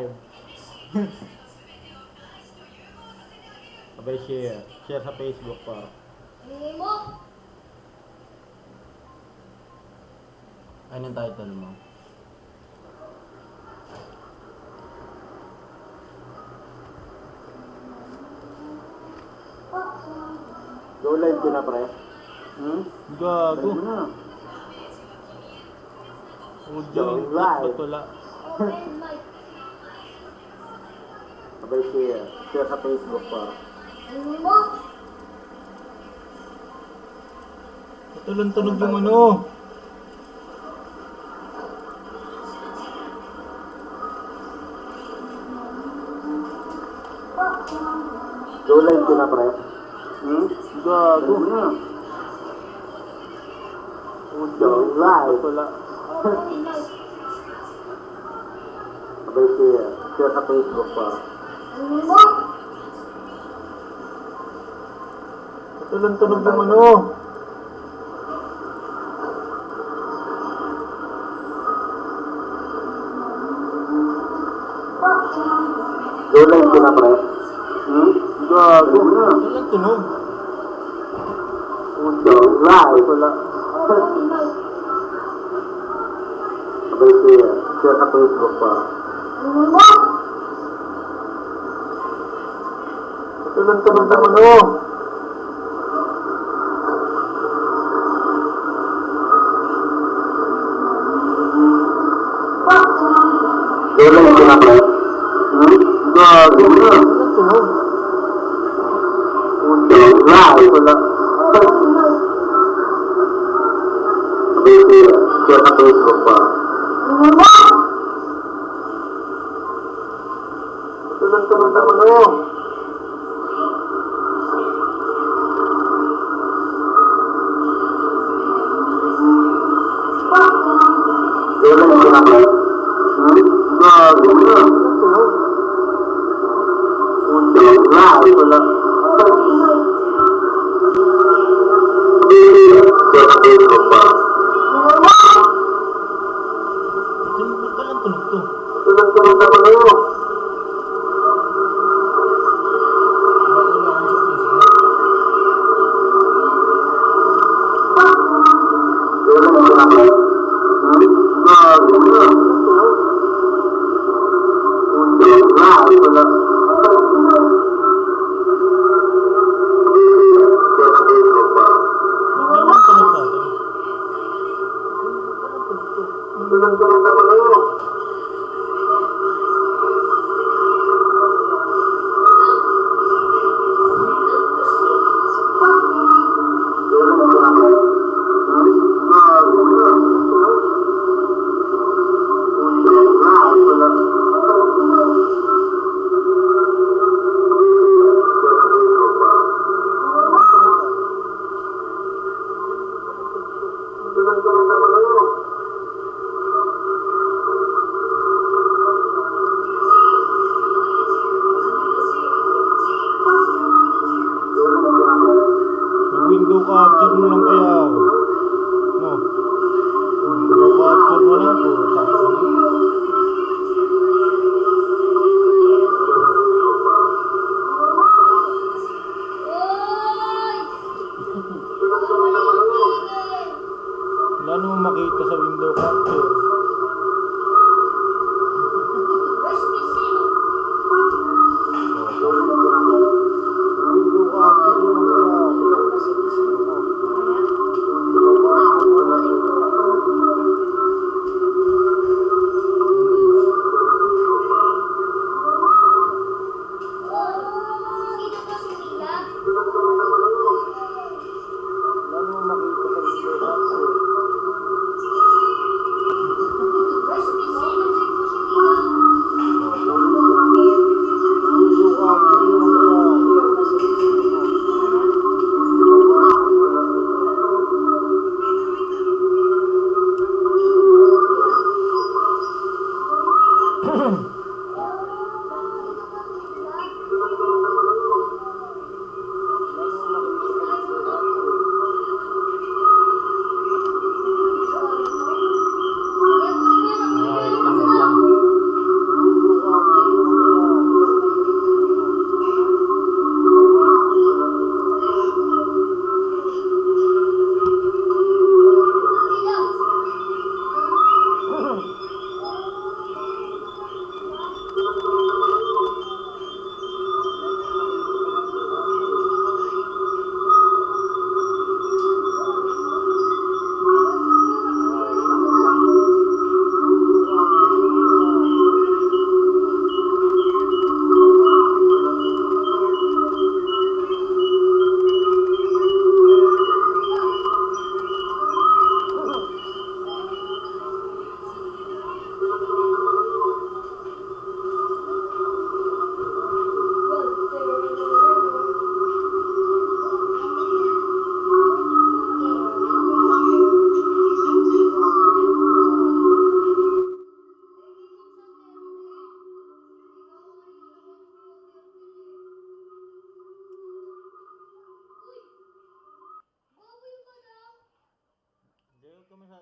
live. Sabay share. Share sa Facebook pa. Ano yung title mo? Go live ko na, pre. Gago. Live na. Audio input ba't wala? Sabay share. Share sa Facebook pa. Tunog yung ano. Go live ko na, pre. Gago. Live na. Audio input ba't wala? Sabay share. Share sa Facebook pa. Tunog yung ano. Go live ko na, pre. Gago. Live na. Walang tunog. Audio live. Wala. Sabay share. Share sa Facebook pa. Tunog yung ano. Go live ko na, pre. Gago. Walang tunog. Audio live. Wala. Sabay share. Share sa Facebook pa. Tunog yung ano. Go live ko na, pre. Gago. Walang tunog. Audio live. Wala. Share sa Facebook pa. Ba't walang tunog to? Tunog na, ano. Go live ko na, pre. Gago. Walang tunog. Audio live. Wala.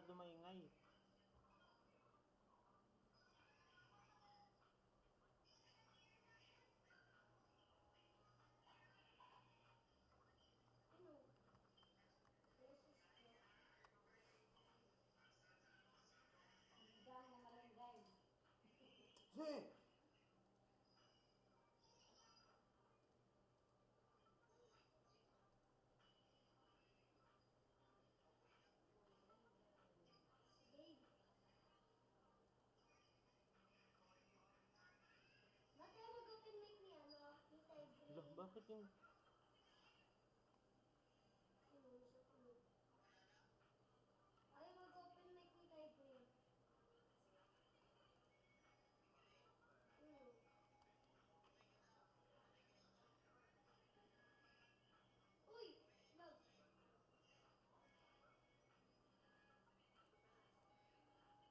masyado maingay. Ano? Beses ko. Diyan na malunggay. Si! Babe. Ba't tayo mag-open mic ni ano? Ni Tigre? Lah, bakit yung... Ano, sa tulog. Ayaw mag-open mic ni Tigre. Hmm. Uy! Love! Nice!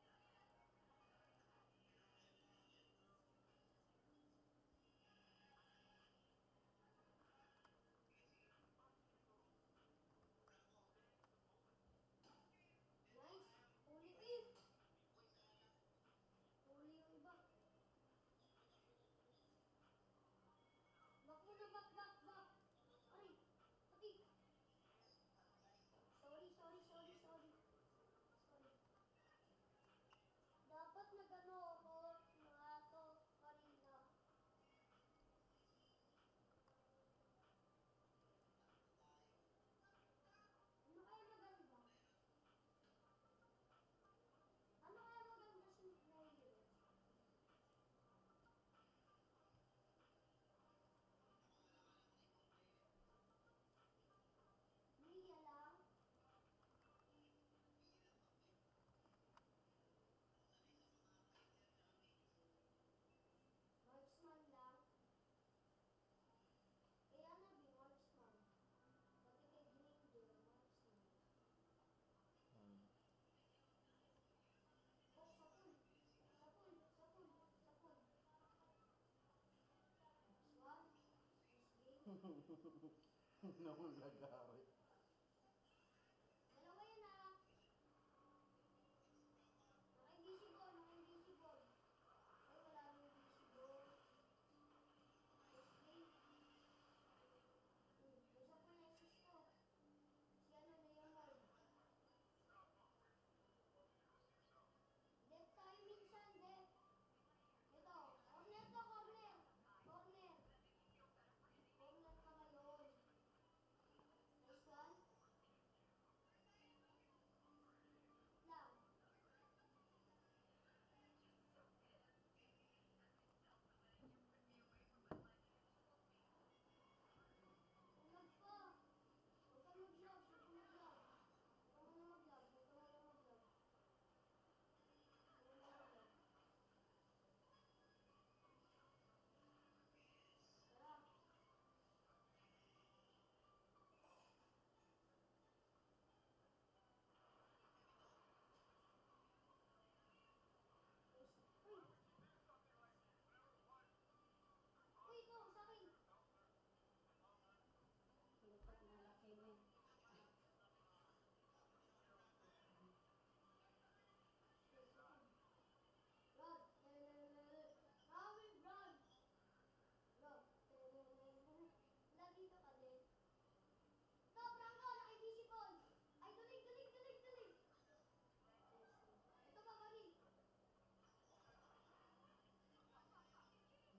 Huli eh! Huli yung iba. Back muna, back! Aray! Pati! Sorry. Dapat nagano ako mga to kanina. Ano kaya maganda? Ano kaya maganda sa player? Mia lang? Marksman lang? Kaya nabi, marksman. Pati kay Gninder, marksman. Oh, sapul. Swan, this game. Naman lagari. Dalawa yan ah. Naka-invisible. Ay, wala nang invisible. This game. Isa po na assist ko. Si ano na yung mall. Death tayo minsan, death. Ito, corner to, corner. Corner ka ngayon. Nice one. Lang. Ulag pa. Huwag ka mag-love. Huwag ka muna mag-love. Tara. Uy! Uy, ito, sa akin. Sinukat na laki mo eh. Rod. Kami, Rod. Wala dito ka din. Ito, Franco, naka-invisible. Ay, tulig. Ito pa, Bari.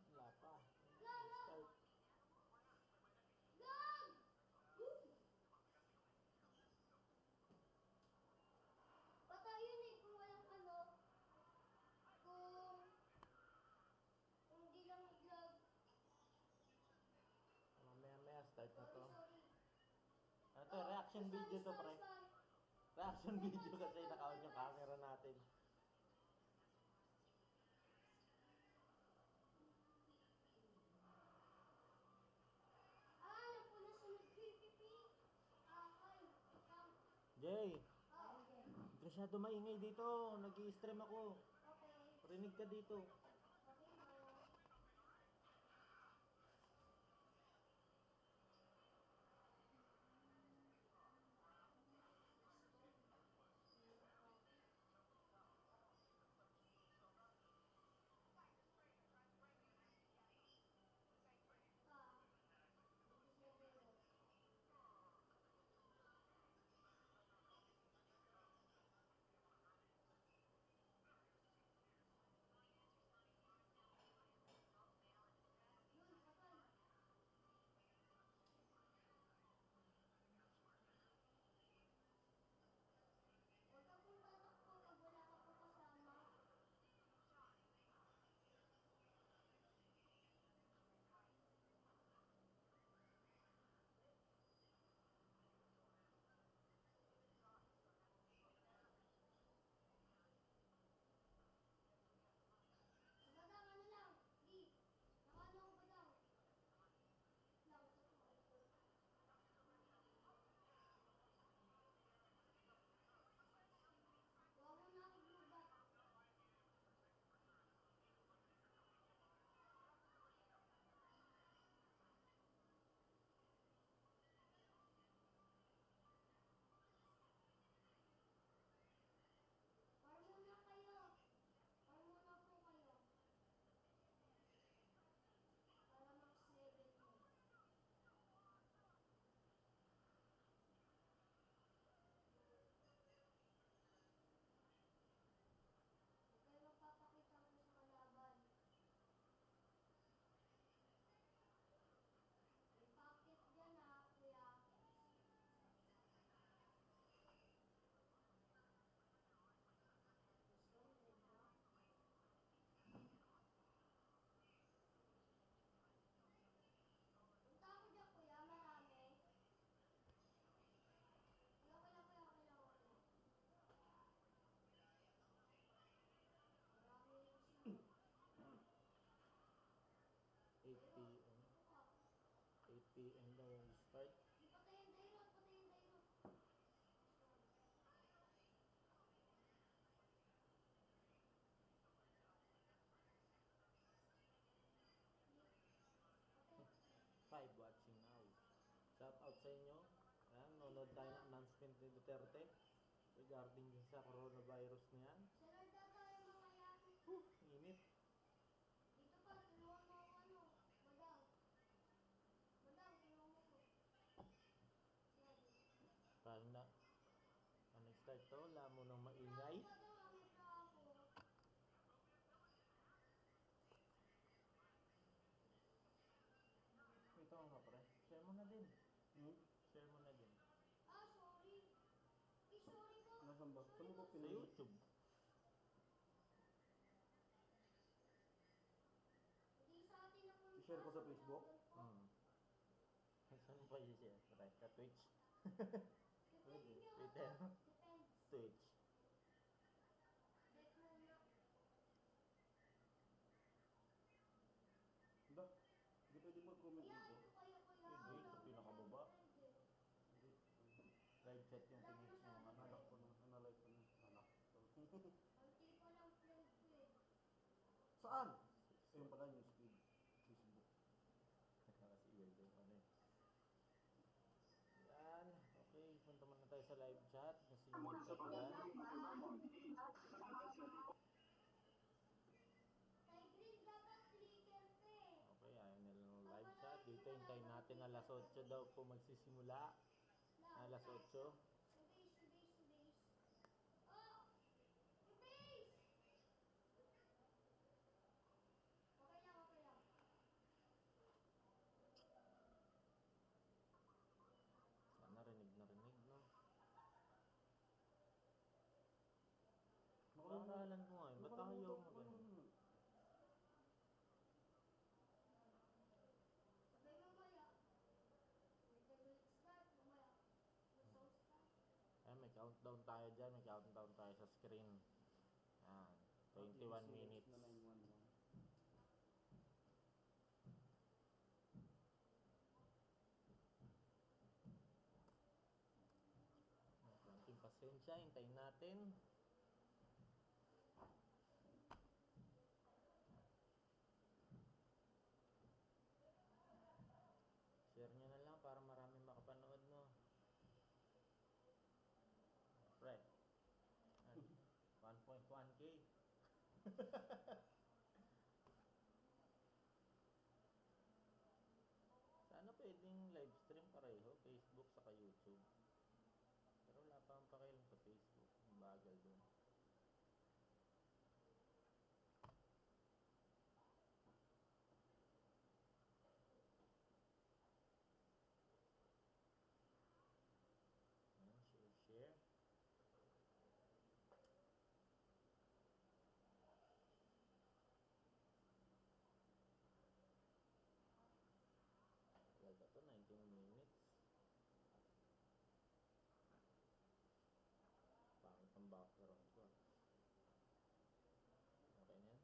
Wala pa. Lang. Start. Lang! Patay yun eh, kung walang ano, kung hindi lang nag-vlog. Mamaya start na to. Sorry. Ano to? Reaction video to, pre. Sorry. Reaction video kasi naka-on yung camera natin. Alam ko na sunod pipipi. Ay, come. Jay, Oh, Ayun din. masyado maingay dito. Nag-i-stream ako. okay. Rinig ka dito. Okay na. PM daw start. Di patayin dairot, patayin dairot. Patay. 5 watching now. Shout out sa inyo. Ayan, nanonood tayo ng announcement ni Duterte regarding din sa coronavirus na yan. Sa Lord ata yung mga yan. Init. Dito pa, tulungan mo ako ano, madam. Madam, tulungan mo ko. Grabe. Paano na? Ano start to? Wala mo nang maingay. Madam, mamit na ako. Ito nga pre. Share mo na din. Share mo na din. Ah, sorry. Eh, sorry po. Nasaan ba? Saan mo ba Sa pinili? YouTube. Hindi sa atin na punta. I-share ko sa Facebook? vlogger po. Saan mo pa i-share? Pre, sa Twitch. Depende nyo. Twitter. Depends. Twitch. Det muna. Ba? Hindi pwede mag-comment Ayan, dito. ano kayo kuya? Pwede, sa pinakababa. Depende. Hindi. Live chat yung Alam mo pinit siya, yung ano. Anak ko na. Analyze ko na. Anak. Konti pa lang friend ko eh. Saan? Ayun pala yung speed. Facebook. Kasi weird yung ano eh. Yan. Okay, punta muna tayo sa live chat. Kasi yung chat dyan. Tay green dapat clicker te. Okay, ayaw nila ng live chat. Dito hintayin natin alas 8 daw po magsisimula. Alas 8. Yung base, yung base, yung base. Oh! Yung base! Okay lang, okay lang. Sana rinig na rinig, no? Paaralan ko nga yun. Ba't ayaw mo ganun? Sabay mamaya. May 10 minutes start, mamaya. Masaus ka. Ayan, may countdown tayo dyan. May countdown tayo sa screen. Ayan. 21 minutes. Na 911. Konting pasensya. Hintayin natin. Share nyo na lang para marami makapanood, no? Pre. 1.1k. Sana pwedeng live stream pareho, Facebook saka YouTube. Pero wala pa ang pakialam sa Facebook. Ang bagal dun. Ayan, share. Talaga to, 19 minutes. Pangit ang background ko. Okay na yan?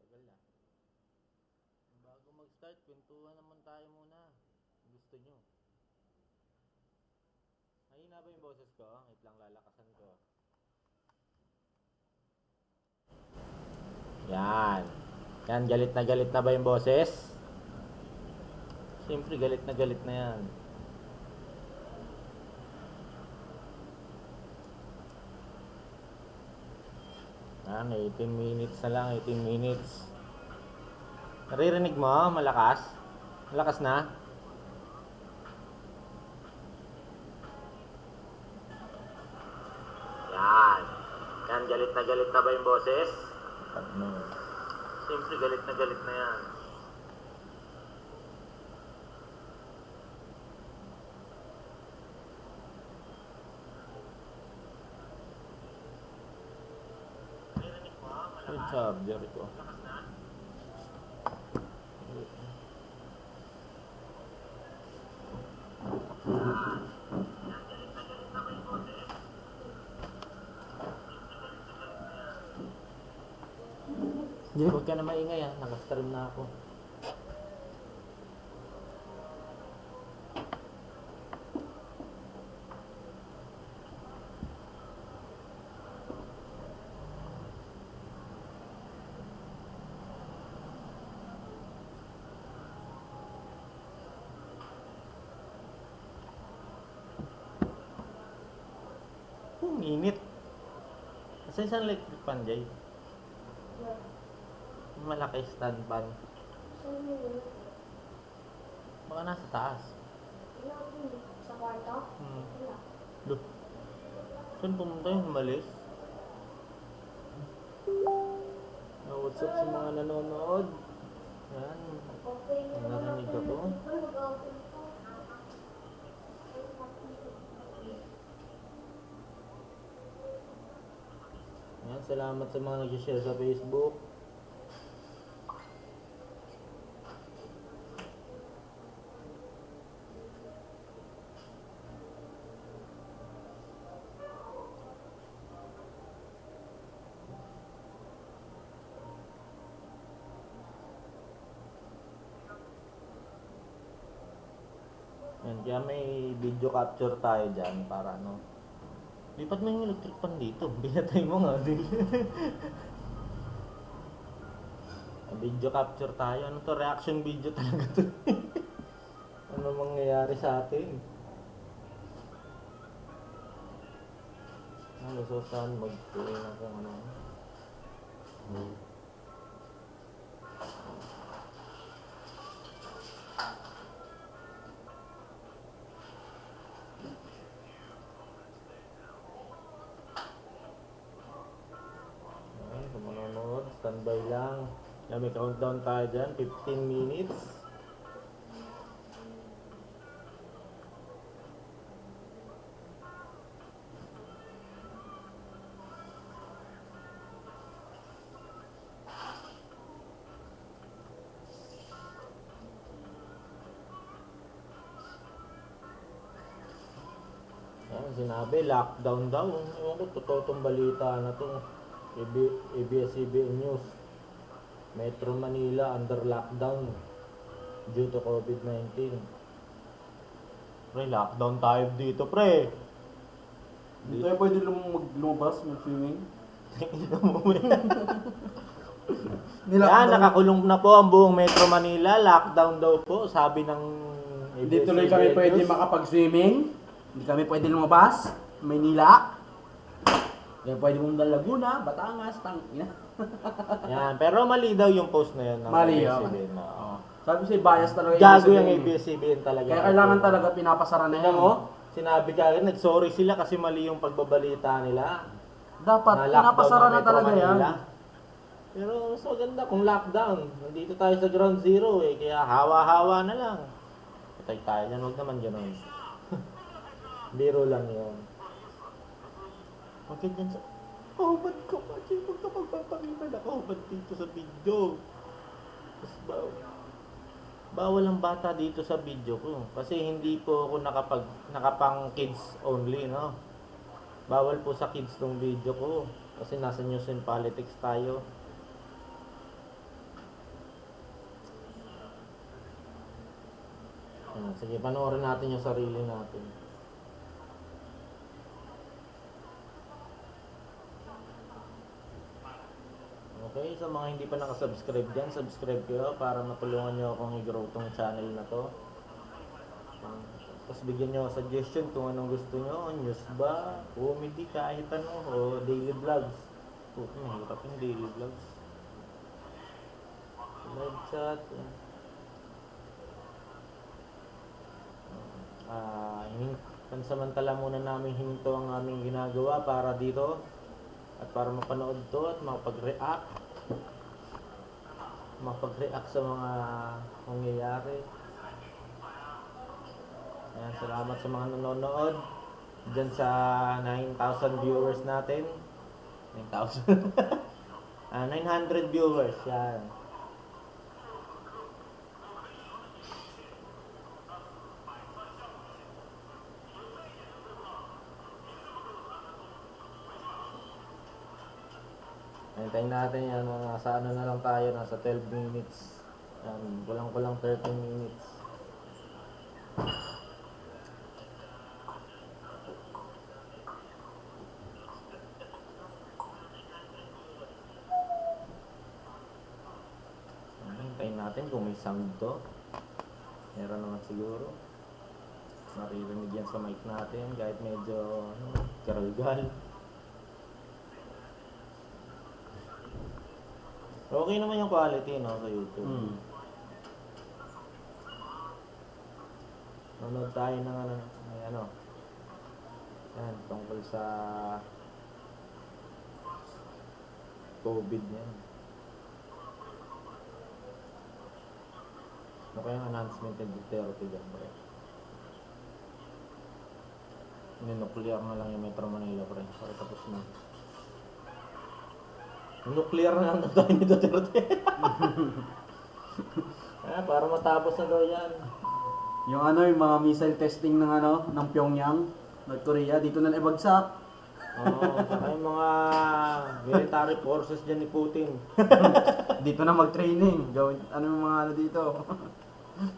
Tagal na. Bago mag-start, kwentuhan naman tayo muna. Gusto nyo. Mahina ba yung boses ko? Wait lang, lalakasan ko. Yan. Yan, galit na ba yung boses? Siyempre, galit na yan. Yan, 18 minutes na lang, 18 minutes. Naririnig mo? Malakas? Malakas na? Yan. Yan, galit na ba yung boses? No. Siyempre, galit na yan. Naririnig mo? Malakas? Charger ko. Hindi, huwag ka na maingay ha. Naka-stream na ako. Init. Kasi isang electric fan, Jay. Malaki stand fan. Saan mo yun? Baka nasa taas. Wala ko yun. Sa kwarto? Wala. Look. Saan pumunta yung umalis? What's up sa mga nanonood? Yan. Okay na naman Narinig ako. ako. Ay, mag-open ko. Yan. Salamat sa mga nag-share sa Facebook. Yan, kaya may video capture tayo dyan para ano. Lipat mo yung electric fan dito. Binatay mo nga. Video capture tayo. Ano to? Reaction video talaga to. Ano mangyayari sa atin? Ano, so saan mag-play na kung ano. Ayan, kung manonood, standby lang. Yan, may countdown tayo dyan, 15 minutes. Ayan, sinabi, lockdown daw. Ewan ko, totoo tong balita na to. ABS-CBN News. Metro Manila under lockdown due to COVID-19. Pre, lockdown tayo dito, pre. Hindi tayo pwede lumabas, mag-swimming. Yan, nakakulong na po ang buong Metro Manila. Lockdown daw po, sabi ng Hindi tuloy kami pwede makapag-swimming. Hindi kami pwede lumabas. Maynila. Hindi pwede pumunta Laguna, Batangas, Tangina. Yan, pero mali daw yung post na yun. ng Mali, ABS-CBN na. Sabi ko bias talaga Gago yung ABS-CBN. ABS-CBN talaga. Kaya kailangan talaga pinapasara na Tingnan yan. mo, sinabi ka agad, nag-sorry sila kasi mali yung pagbabalita nila. Dapat, Na lockdown pinapasara ng na Metro talaga yan. Manila. Pero mas maganda kung lockdown. Nandito tayo sa ground zero eh. Kaya hawa-hawa na lang. Patay tayo dyan. Huwag naman gano'n. Biro lang yun. Huwag ka dyan sa... Kahubad ko pa. Huwag ka magpapakita na kahubad dito sa video. Mas bawal ang bata dito sa video ko. Kasi hindi po ako nakapang kids only, no? Bawal po sa kids tong video ko. Kasi nasa news and politics tayo. Sige, panoorin natin yung sarili natin. Okay, sa mga hindi pa nakasubscribe dyan, subscribe kayo para matulungan nyo akong i-grow tong channel na to. Tapos bigyan nyo suggestion kung anong gusto nyo, news ba, comedy, kahit ano, o daily vlogs. Mahirap yung daily vlogs. Live chat. Pansamantala muna namin hinto ang aming ginagawa para dito at para mapanood to at makapag-react sa mga nangyayari. Ayan, salamat sa mga nanonood dyan sa 9,000 viewers natin. 9,000 900 viewers, yan. Hintayin natin yan, nasa ano na lang tayo, nasa 12 minutes. Yan, kulang-kulang 13 minutes. Hintayin natin kung may sound to. Meron naman siguro. Maririnig yan sa mic natin kahit medyo garalgal. Okay naman yung quality, no, sa YouTube. Nanonood tayo ng yan, tungkol sa COVID yan. Ano kayang announcement ni Duterte dyan, pre? Nuclear na lang yung Metro Manila, pre. Para tapos na. Nuclear na lang na tayo ni Duterte. Para matapos na daw yan. Yung yung mga missile testing ng Pyongyang, North Korea, dito na naibagsak. Oo, saka yung mga military forces dyan ni Putin. Dito na mag-training. Gawin, yung mga dito.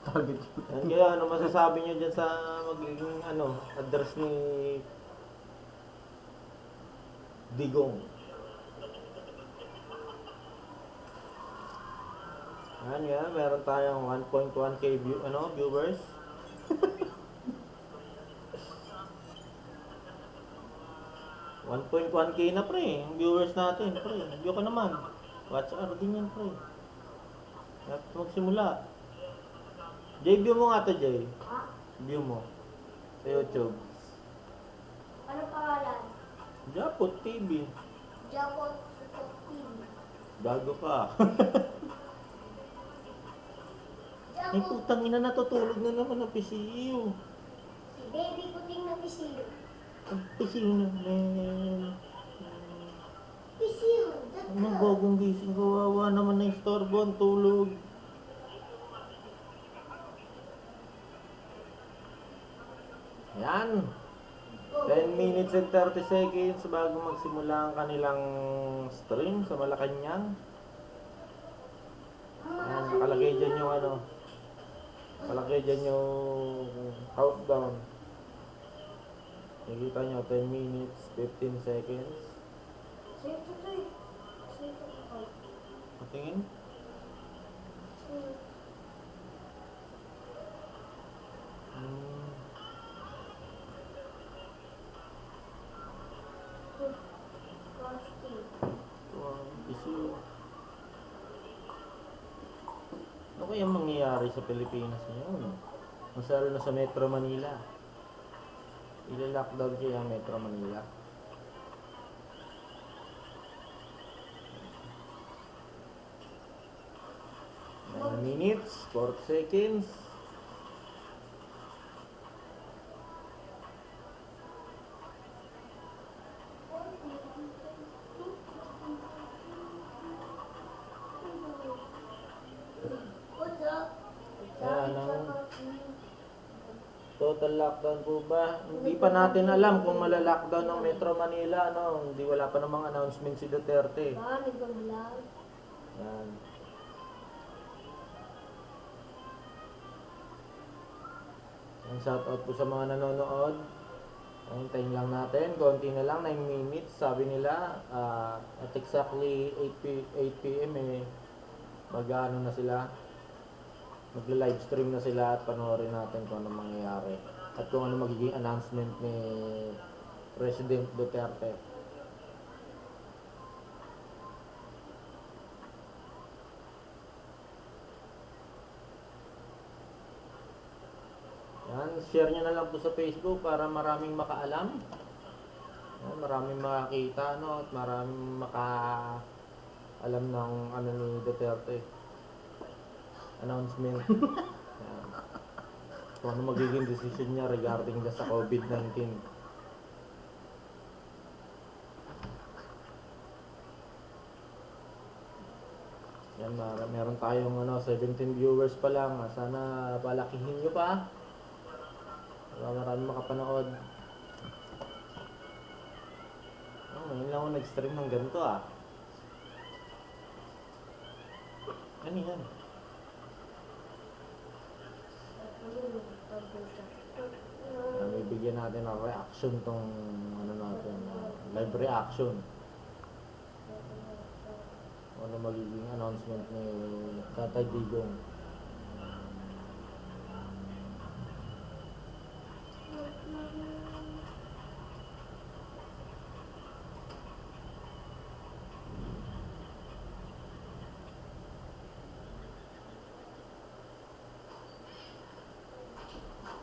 Target. Kaya ano masasabi nyo dyan sa magiging address ni Digong? Yan, meron tayong 1.1k viewers. $1.1k na, pre, yung viewers natin, pre. View ka naman. Watch hour din yan, pre. Dapat magsimula. Jay, view mo nga to, Jay. Ha? View mo. Sa YouTube. Ano pangalan? Japot TV. Japot Support Team. Bago pa. Ay, Japot. putang ina, natutulog na naman ang PCU. Si Baby Puting na Pisiyo. Ang PCU na, man. Pisiyo. Ano bagong gising, kawawa naman na istorbo ang tulog. Yan. 10 minutes and 30 seconds bago magsimula ang kanilang stream sa Malacanang. Yan, nakalagay dyan yung nakalagay dyan yung countdown. Nakikita nyo, 10 minutes, 15 seconds. Sino to? Sino to? Patingin. Ano kaya mangyayari sa Pilipinas ngayon? Masalo na sa Metro Manila. Ila-lockdown kaya ang Metro Manila. Minutes, 4 seconds. What's up? Ayan, ang total lockdown po ba? Hindi pa natin alam kung mala-lockdown ng Metro Manila, no? Hindi, wala pa namang announcement si Duterte. Nagbablog. Yan. Ang shoutout po sa mga nanonood. Hintayin lang natin, konti na lang, 9 minutes. Sabi nila, at exactly 8 p.m. mag-ano na sila. Magla-live stream na sila at panoorin natin kung ano mangyayari. At kung ano magiging announcement ni President Duterte. Yan, share nyo na lang po sa Facebook para maraming makaalam. Yan, maraming makakita, at maraming makaalam ng ni Duterte. Announcement. Yan. Kung ano magiging decision niya regarding sa COVID-19. Yan, meron tayong 17 viewers pa lang. Sana palakihin nyo pa. Marami makapanood. Ngayon lang ako nag-stream ng ganito Ano yan? May bigyan natin ng reaction tong natin, live reaction. Ano magiging announcement ni Tatay Digong?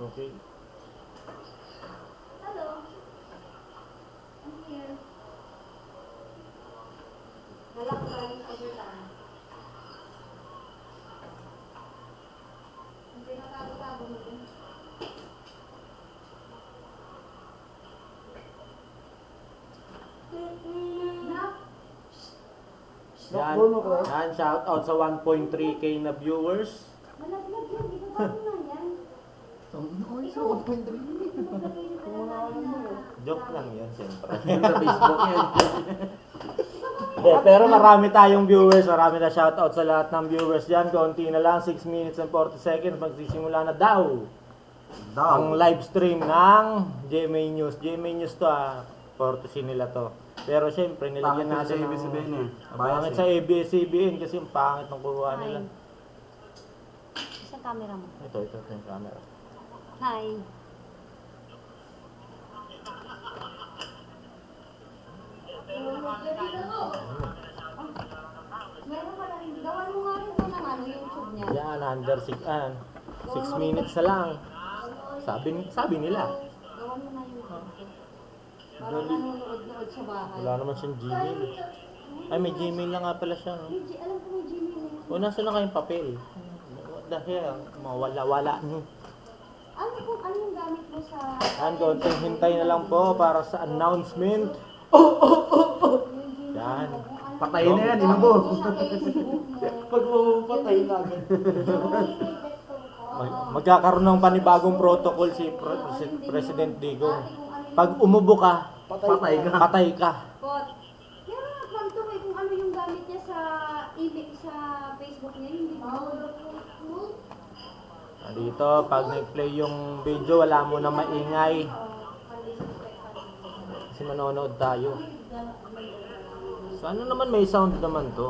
Okay. Hello. I'm here. Nalakban overtime. Ang pinatago-tago mo din. Yan, yan, shout out sa 1.3k na viewers. Malaglag yan, di ba bago na yan? Joke lang yan, siyempre. Sa Facebook yan. Pero marami tayong viewers, marami na shoutout sa lahat ng viewers dyan. Konti na lang, 6 minutes and 40 seconds, magsisimula na daw ang live stream ng GMA News. GMA News to 40 nila to. Pero syempre, nilagyan Pangit natin sa ABS-CBN eh. Pangit sa ABS-CBN kasi yung pangit ng kuha nila. Isang camera mo. Ito yung camera. Hi. Meron pa rin. Gawan mo nga rin ito ng YouTube niya. Yan, under 6 minutes na lang. Sabi nila. Gawan mo na YouTube. Para nanonood-nood sa bahay. Wala naman siyang Gmail. Ay, may Gmail na nga pala siya. No? Alam ko may Gmail na yun. O, nasa na kayong papel? What the hell? Mawala-wala nyo. Ano yung gamit mo sa... Konting hintay na lang po para sa announcement. Yan. Patayin na yan, inubo. Sa Facebook mo. Pag patay na agad. Magkakaroon ng panibagong protocol si President Digong. Pag umubo ka, Patay ka. patay ka. Pot. Kaya nga, kwanto kung ano yung gamit niya sa email, sa Facebook niya, hindi mo. Dito, pag nag-play yung video, wala mo na maingay. Kasi manonood tayo. So, ano naman may sound naman to?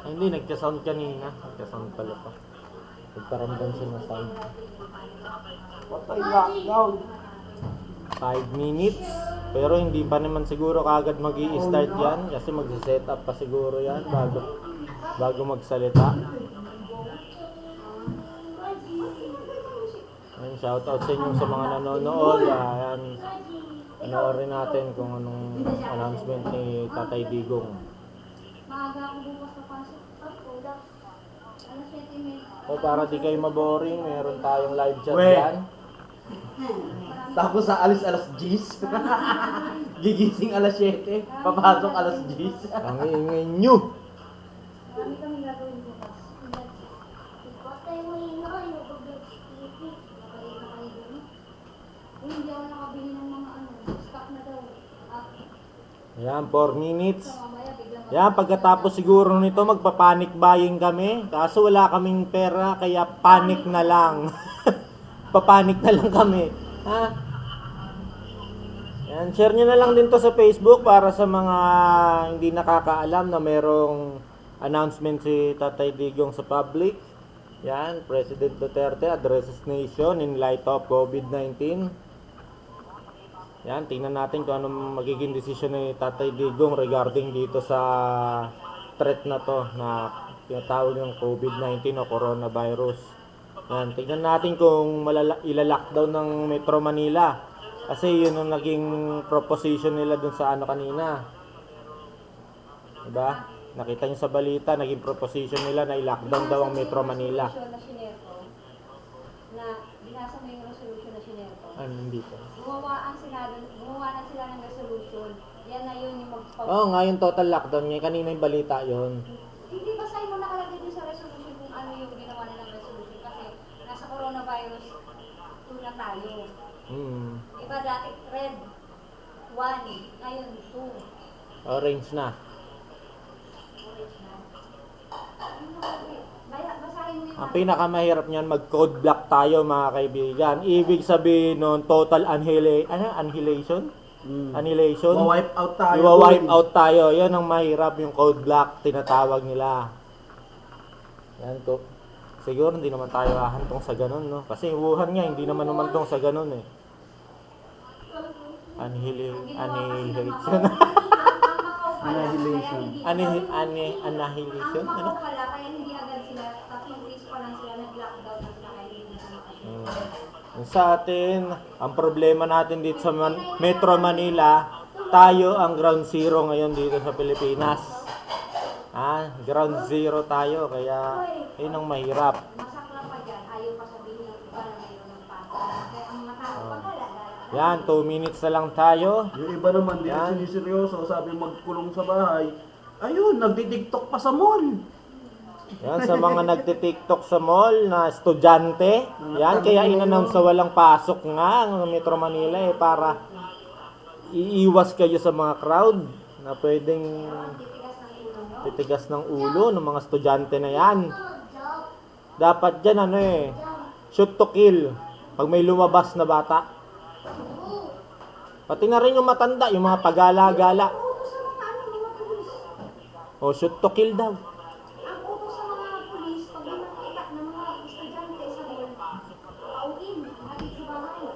Ay, hindi, nagka-sound kanina. Nagka-sound pala pa. Nagparamdam siya ng sound. Patay lockdown. 5 minutes. Pero hindi pa naman siguro kagad mag-i-start yan. Kasi mag-set up pa siguro yan bago magsalita. Ayun, shoutout sa inyo sa mga nanonood. Ayan, panoorin natin kung anong announcement ni Tatay Digong. Maaga ako bukas na pasok. Alas 7 minutes. O para di kayo maboring, meron tayong live chat Weh. yan. Tapos sa alas 10. Gigising alas 7. Papasok alas 10. Ang ingay nyo! Marami kami gagawin bukas. Basta yung mahina kayo pag nag-TV. Nakain na kayo doon. Hindi ako nakabili ng mga stock na daw. Ayan, 4 minutes. So mamaya biglang Yan, pagkatapos siguro nito magpa-panic buying kami. Kaso wala kaming pera, kaya panic na lang. Papanik na lang kami. Ha? Yan, share nyo na lang din to sa Facebook para sa mga hindi nakakaalam na merong announcement si Tatay Digong sa public. Yan, President Duterte addresses nation in light of COVID-19. Yan, tingnan natin kung anong magiging desisyon ni Tatay Digong regarding dito sa threat na to na tinatawag ng COVID-19 o coronavirus. Yan, tingnan natin kung ila-lockdown ng Metro Manila. Kasi yun ang naging proposition nila dun sa kanina. Diba? Nakita nyo sa balita, naging proposition nila na i-lockdown daw ang Metro Manila. Na binasa mo yung resolution na sinerto. Ano, hindi ko. Gumawa na sila ng resolution. Yan na yun yung Oo, nga yung total lockdown niya. Kanina yung balita yon. Hindi ba sa'yo mo nakalagay din sa resolution kung ano yung ginawa nilang resolution? Kasi nasa coronavirus 2 na tayo. Di ba dati red 1, ngayon 2. Orange na. Orange na. Ano nakalagay? Basahin mo yung Ang pinakamahirap niyan, mag-code block tayo mga kaibigan. Ibig sabihin nun, total annihilation? Annihilation? Ma-wipe out tayo. Iwa-wipe out tayo. Yan ang mahirap, yung code block, tinatawag nila. Yan to. Siguro hindi naman tayo hahantong sa ganun, no? Kasi Wuhan nga, hindi naman humantong sa ganun eh. Annihilation. Annihilation. Annihilation? Ang Ano? Macau pala, kaya hindi agad sila, 3 days pa lang sila nag-lockdown na sila kaya hindi na makasya. Sa atin, ang problema natin dito sa Metro Manila, tayo ang ground zero ngayon dito sa Pilipinas. Ground zero tayo, kaya yun ang mahirap. Masakla pa dyan, ayaw pa sabihin ng iba na mayroon ng pasa. Kaya ang mga tao pagkala, Yan, 2 minutes na lang tayo. Yung iba naman, di na siniseryoso. Sabi magkulong sa bahay. Ayun, nagdi-tiktok pa sa mall. Yan, sa mga nagtitiktok sa mall na estudyante. Yan, kaya in-announce sa walang pasok nga ang Metro Manila para iiwas kayo sa mga crowd na pwedeng titigas ng ulo ng mga estudyante na yan. Dapat dyan shoot to kill pag may lumabas na bata. Pati na rin yung matanda, yung mga pagala-gala. utos sa mga mga pulis. O shoot to kill daw. Ang utos sa mga pulis, pag may nakita ng mga estudyante sa mall, pauwiin, hatid sa bahay.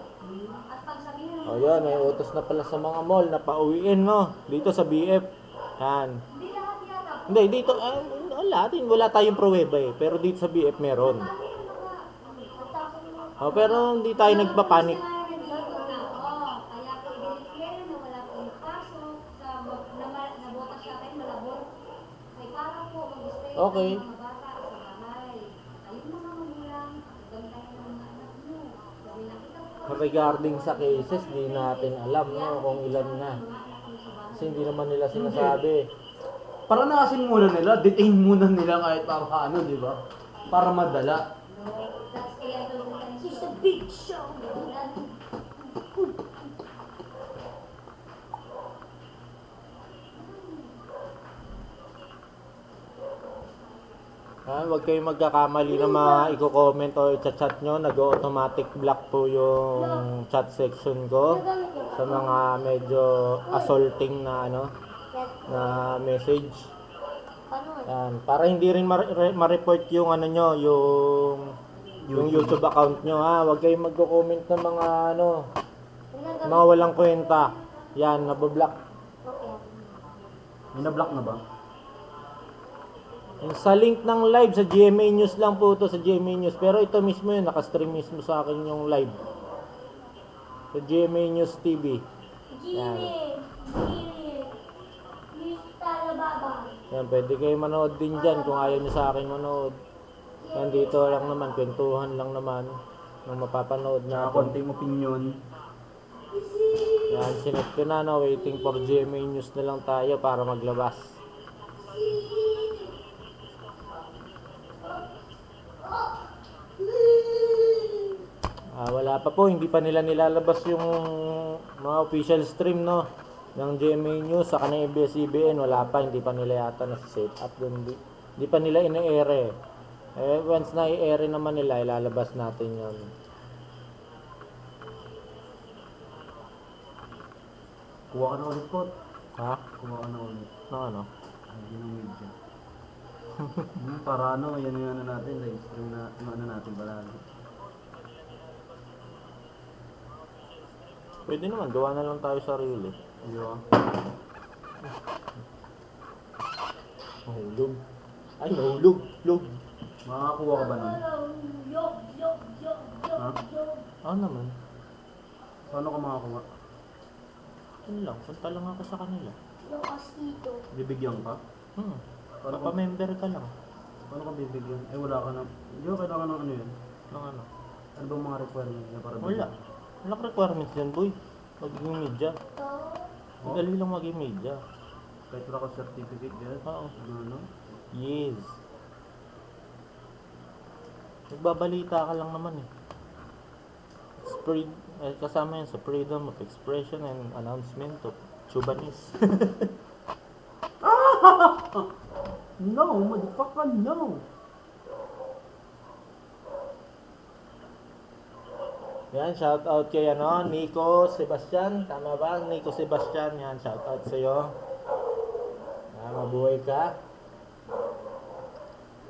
At pag sabihin ng O yan, may utos na pala sa mga mall na pauwiin, no? Dito sa BF. Yan. hindi lahat yata, Hindi, dito, wala tayong pruweba eh. Pero dito sa BF meron. O, pero hindi tayo nagpapanik. kaya po i-declare na wala pong pasok sa nabota siya kayo malabor. Ay para po mag-stay Okay. ang mga bata sa bahay. Ayun mga magulang, gantayan ng mga anak nyo. Sabi nakita po Regarding sa cases, di natin alam, no? Kung ilan na. Kasi hindi naman nila sinasabi. Paranasin muna nila, detain muna nila kahit paano, di ba? Para madala. that's kaya doon it's a big show. Huwag kayong magkakamali na mga i-comment o i-chat nyo. Nag-automatic block po yung chat section ko sa mga medyo assaulting na na message. Yan, para hindi rin ma-report yung nyo, yung YouTube account nyo ha. Huwag kayong magko-comment ng mga mga walang kwenta. Yan, nabablock. May na-block na ba? Sa link ng live sa GMA News lang po to, sa GMA News. Pero ito mismo yun, nakastream mismo sa akin yung live. Sa GMA News TV. Yan. Yan, pwede kayo manood din dyan kung ayaw nyo sa akin manood. Yan, dito lang naman, kwentuhan lang naman ng mapapanood na Konting opinion. Yan, sinet ko na, waiting for GMA News na lang tayo para maglabas. Wala pa po, hindi pa nila nilalabas yung mga official stream ng GMA News sa kanang ABS-CBN. Wala pa, hindi pa nila yata nasa-set up doon. Hindi pa nila ine-air once na i-air naman nila, ilalabas natin yun. Kuha ka na ulit po. Ha? Kuha ka na ulit. Ano? Hindi ng media. Para yan yung natin, live stream na natin palagi. Pwede naman, gawa na lang tayo sarili. Di ba? Nahulog. Ay, nahulog. Log. Makakakuha ka ba nun? Ha? Ano naman? Paano ka makakuha? Yun lang, punta lang ako sa kanila. Bibigyan ka? Paano Paano ka, pa-member ka lang? paano ka bibigyan? Wala ka na. Hindi ko kailangan ng yun. Ng ano? Ano bang mga requirements niya para Wala. Walang requirements yan, boy. Magiging media. Madali lang maging media. Kahit wala ka certificate yan. Oo. Ano? Yes. Nagbabalita ka lang naman eh. Spread, kasama yan sa freedom of expression and announcement of Chubanis. No, motherfucker, no. Yan, shout out kay Nico Sebastian. Tama ba? Nico Sebastian. Yan, shout out sa iyo. Mabuhay ka.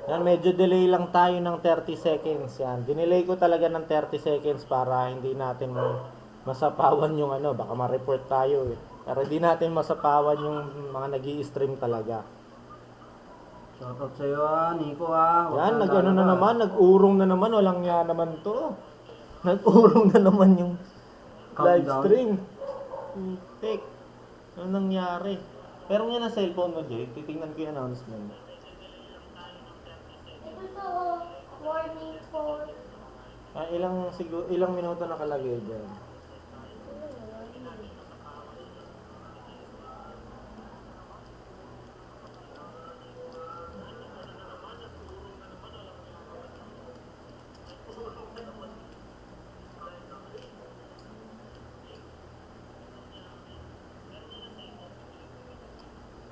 Yan, medyo delay lang tayo ng 30 seconds. Yan, dinelay ko talaga ng 30 seconds para hindi natin masapawan yung baka ma-report tayo eh. Pero hindi natin masapawan yung mga nag-i-stream talaga. Shoutout sa'yo Nico Yan, nag-urong na naman. Walang nga naman to. Nag-urong na naman yung live stream. Tek, ano nangyari? Pero nga na cellphone mo, Jay. Titingnan ko yung announcement. Ito warning for... Ilang minuto nakalagay dyan?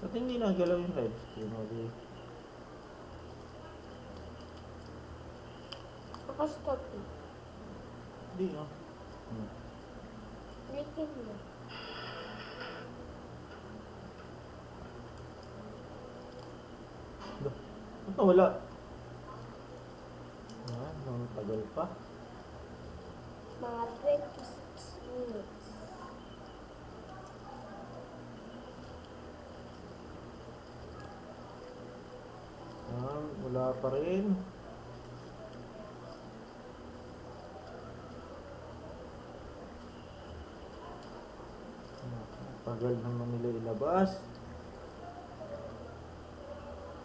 Ba't hindi nagalaw yung live stream? Nakastop eh. Hindi Breaking mo. Ito wala. Yan, ang tagal pa. Mga 26 minutes. Yan, wala pa rin. Tagal naman nila ilabas.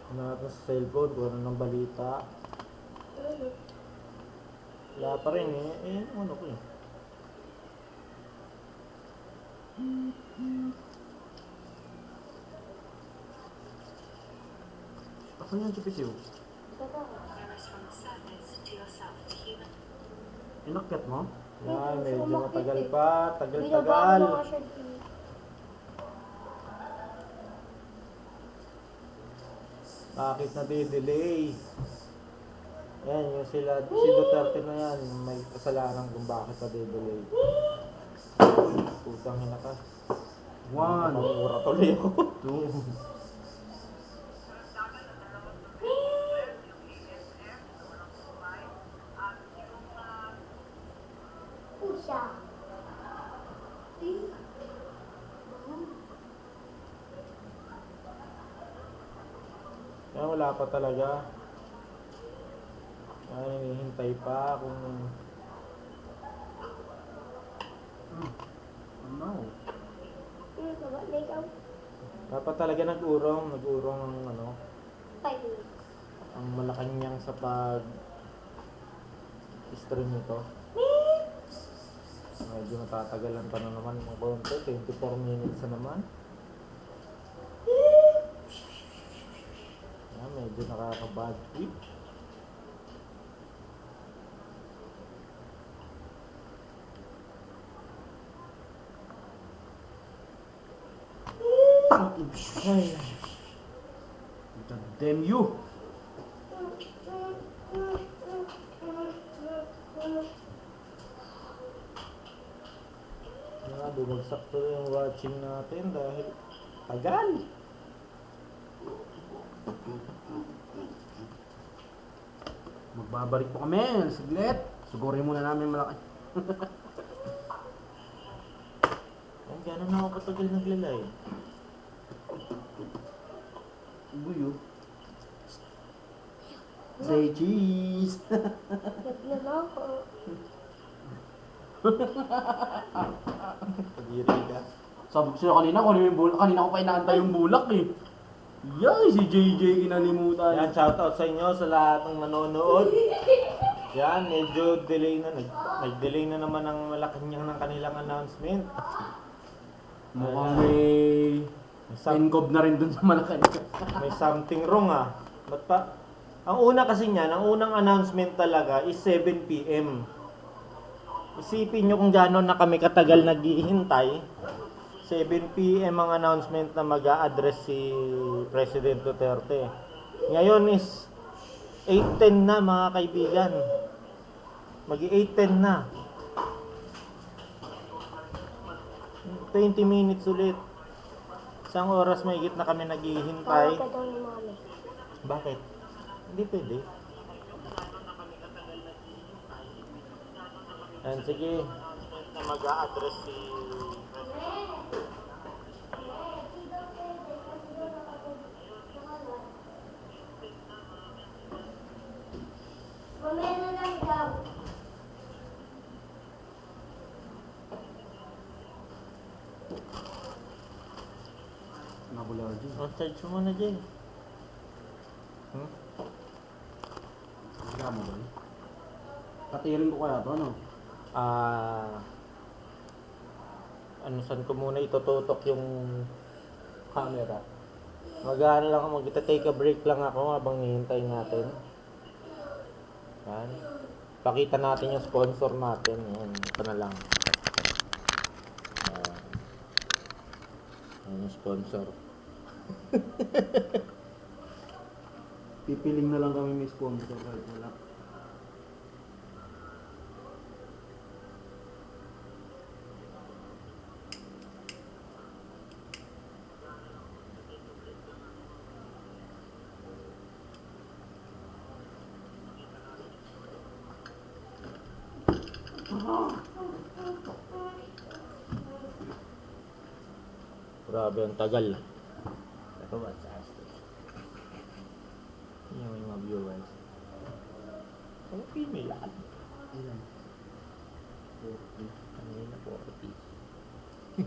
Wala pa sa cellphone, kung ano ng balita. Wala pa rin eh. Ano ko eh. Asan yung chupisiw? Inakyat mo? Yan, medyo matagal pa. Tagal-tagal. Bakit na-delay? Yan, yung si Duterte na yan. May kasalanan kung bakit na-delay. Putang ina ka. 1, Pamura tuloy ako. 2, Pusa. Yan, wala pa talaga. Yan, hinihintay pa kung... no. Dapat talaga nag-urong ang 5 minutes. ang Malacanang sa stream nito. Medyo natatagalan pa na naman ng konti, 24 minutes na naman. Yan, medyo nakaka-bad trip. Ay, God damn you. bumagsak tuloy yung watching natin dahil tagal. Magbabalik po kami. Saglit. Sugurin muna namin malaki. Ay, gano'n na ako katagal naglalay. Buyo. Say cheese. Naglalaw ko. Pag-iri ka. Sabi ko sa'yo kanina, kung ano yung bulak. Kanina ko pa inaantay yung bulak eh. Yay! Si JJ kinalimutan. Yan, shoutout sa inyo sa lahat ng nanonood. Yan, medyo delay na. Nag-delay na naman ang Malacanang ng kanilang announcement. Mukhang may Encov na rin dun sa Malacanang. May something wrong ah. Ba't pa? Ang una kasi niyan, ang unang announcement talaga is 7 p.m. Isipin nyo kung gano'n na kami katagal naghihintay. 7 p.m. ang announcement na mag-a-address si President Duterte. Ngayon is 8:10 na mga kaibigan. Mag-8:10 na. 20 minutes ulit. Isang oras mahigit na kami naghihintay. Tawag ka daw ni mami. Bakit? Hindi pwede. And sige, na mag-a-address si Mamaya na lang daw. Nabular dyan. charge mo na dyan. Kaya mo ba? Katirin ko kaya to, ano? Saan ko muna itututok yung camera. Mag-ano lang ako, mag-take a break lang ako habang hihintay natin. Yan. Pakita natin yung sponsor natin. Yan, ito na lang. Yan yung sponsor. Pipiling na lang kami may sponsor kahit wala. Grabe, ang tagal. Pero what's asking? Yan yung mga viewers. Ang female lahat. Ilan? Kanina 40.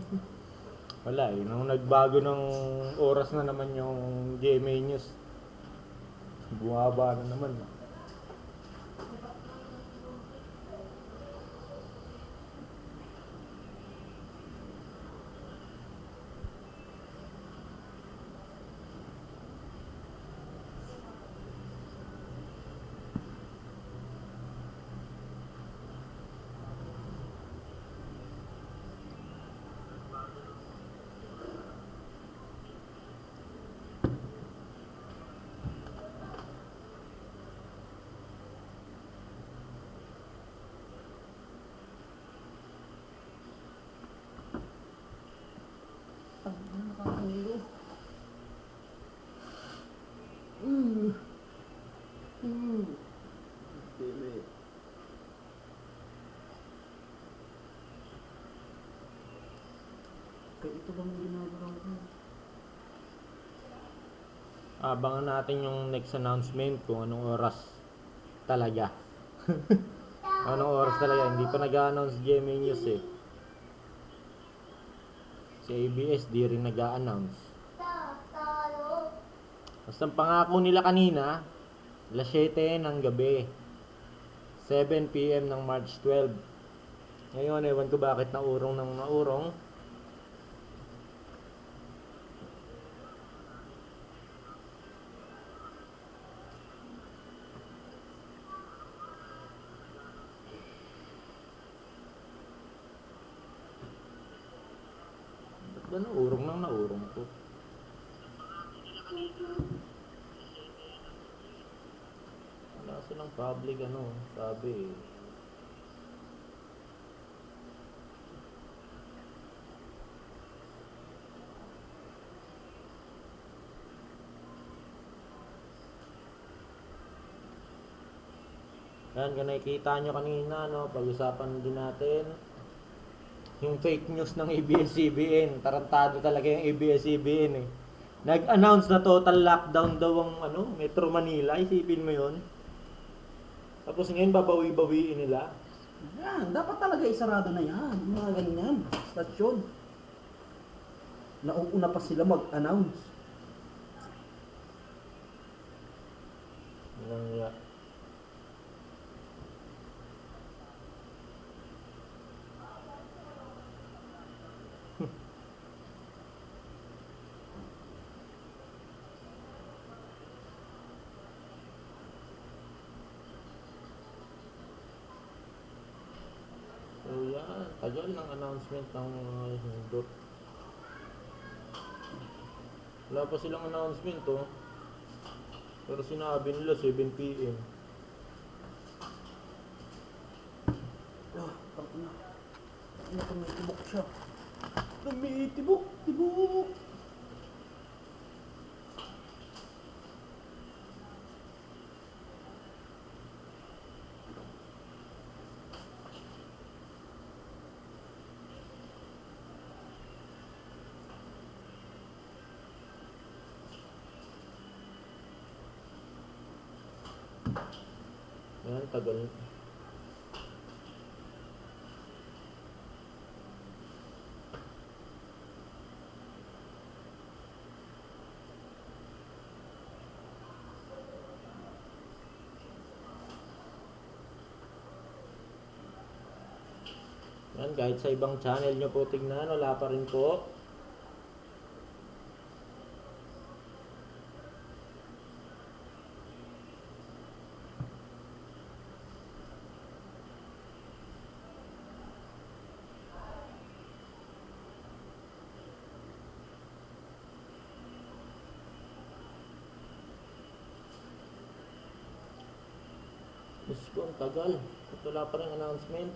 Wala eh. Nung nagbago ng oras na naman yung GMA News, bumaba na naman. Nakakahilo. Dili. Kaya ito lang yung ginagawa ko. Abangan natin yung next announcement kung anong oras talaga. Anong oras talaga. Hindi pa nag-a-announce GMA News eh. Si ABS di rin nag-a-announce. Basta ang pangako nila kanina, alas 7 ng gabi. 7 p.m. ng March 12. Ngayon, ewan ko bakit naurong ng naurong. Ba't ba naurong nang naurong ko? Wala silang public sabi eh. Yan, kung nakikita nyo kanina, pag-usapan din natin yung fake news ng ABS-CBN. Tarantado talaga yung ABS-CBN eh. Nag-announce na total lockdown daw ang Metro Manila. Isipin mo yun. Tapos ngayon babawi-bawiin nila. Yan, dapat talaga isarado na yan. Yung mga ganyan. Stasyon. Nauuna pa sila mag-announce. Walang iya. Tagal ng announcement ng hindot. Wala pa silang announcement oh. Pero sinabi nila 7 PM. Tangina. Tangina, tumitibok siya. Tumitibok, tibok. Yan, tagal. Yan, kahit sa ibang channel nyo po tignan, wala pa rin po. Diyos ko, ang tagal. At wala pa rin announcement.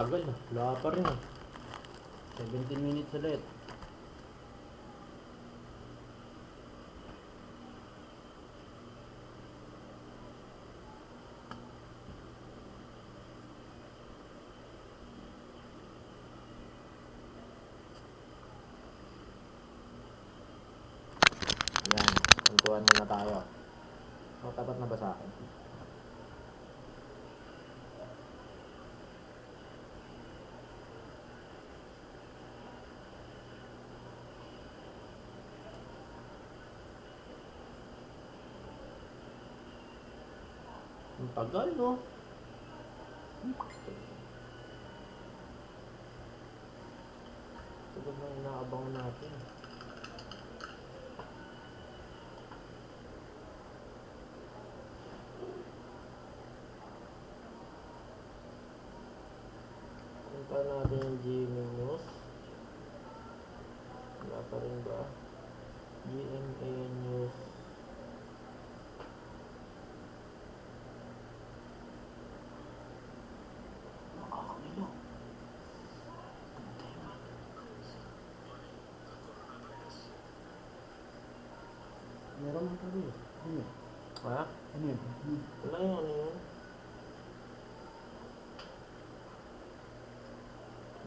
Tagal na. Wala pa rin 17 minutes ulit. Yan. Tuntuan muna tayo. Tapat na ba sa akin? Ang tagal, no? Tagal na inaabang natin. Punta natin yung GMA News. Wala pa rin ba? GMA News. Nakakangilo. Meron ang tabi. Ano yun? Ha? Ano yun? Wala yung ano yun?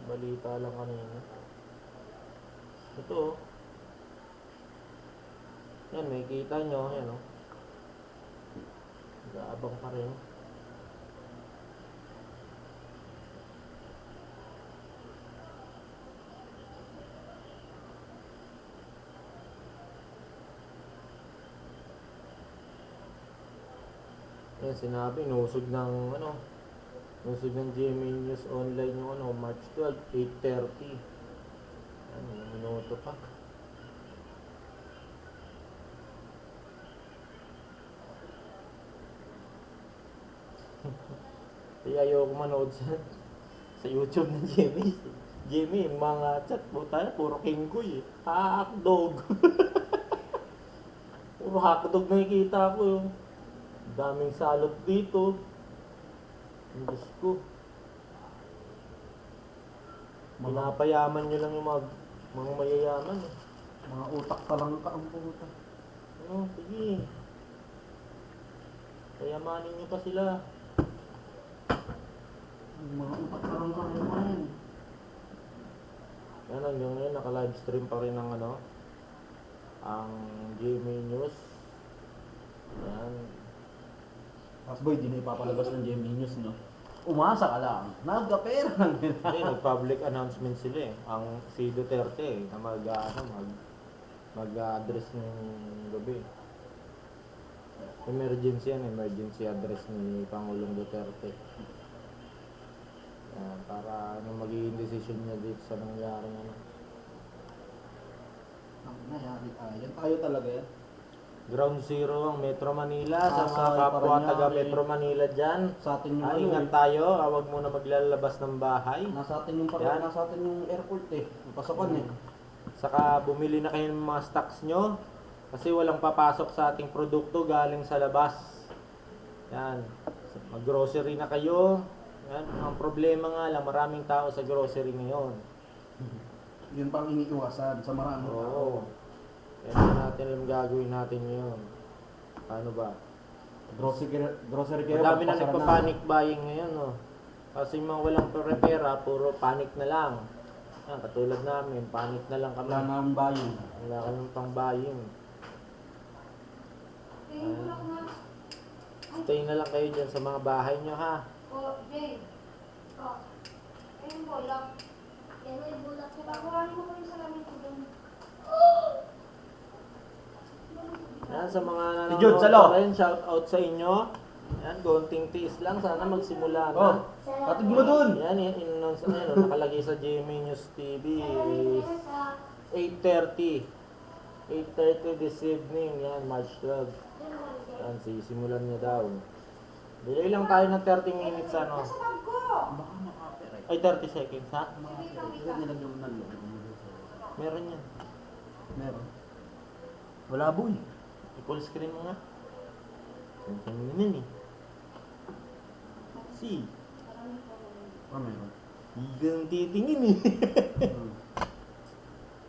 Balita lang kanina. Ito oh. Yan, may kita nyo. Yan oh. Nag-aabang pa rin. Yan, sinabi, nusog ng ano, nusog ng GMA News Online yung ano, March 12, 8:30. Yan, may minuto pa. Kaya ayoko manood sa YouTube ng GMA. GMA, mga chat po tayo, puro kingkoy eh. Hotdog. Puro hotdog nakikita ko yung daming salot dito. Ang Diyos ko. Pinapayaman nyo lang yung mga mayayaman eh. Mga utak pa lang ka ang puta. Ano, sige. Payamanin nyo pa sila. Mga utak pa lang ka ang Yan, hanggang ngayon, naka-livestream pa rin ang ano, ang GMA News. Yan. Tapos boy, di na ipapalabas ng GMA News, no? Umasa ka lang. Nagkapera lang nila. Hindi, nag-public announcement sila eh. Ang si Duterte eh, na mag-address ng gabi. Emergency yan, emergency address ni Pangulong Duterte. Yan, para ano magiging decision niya dito sa nangyari ano. Ang nangyari tayo. Yan tayo talaga yan. Ground zero ang Metro Manila sa Pasay, mga kapwa Parañaque. taga Metro Manila dyan. Sa atin yung Ingat tayo, huwag muna maglalabas ng bahay. Nasa atin yung Yan. nasa atin yung airport eh. Yung pasokan eh. Saka bumili na kayo ng mga stocks nyo kasi walang papasok sa ating produkto galing sa labas. Yan. Mag-grocery na kayo. Yan. Ang problema nga lang, maraming tao sa grocery ngayon. Yun pang iniiwasan sa maraming tao. Oo. Kaya na natin alam gagawin natin ngayon. Paano ba? Grocery kayo. Madami na pagpasara nagpa-panic buying ngayon, no? Kasi mga walang pera, puro panic na lang. Yan, katulad namin, panic na lang kami. Wala na ang bayan. Wala kami pang buying. Kaya yung bulak na. Stay na lang kayo dyan sa mga bahay nyo, ha? O, Jay. O. Kaya yung bulak. Kaya yung bulak. Pakuhanin mo ko yung salamin ko doon. Yan, sa mga Si Jude, salo. pa rin, shout out sa inyo. Yan, konting tiis lang. Sana magsimula na. Oh, katid mo dun. Yan, in-announce na yan. Nakalagay sa GMA News TV is 8:30. 8:30 this evening. Yan, March 12. Yan, sisimulan niya daw. Delay lang tayo ng 30 minutes, ano? Baka maka-copyright. Ay, 30 seconds, ha? Maka-copyright. Nilagyan mo ng loob. Meron yan. Meron. Wala boy. I-full screen mo nga. Saan mo yun eh. See? Meron. Higang titingin eh. Hmm.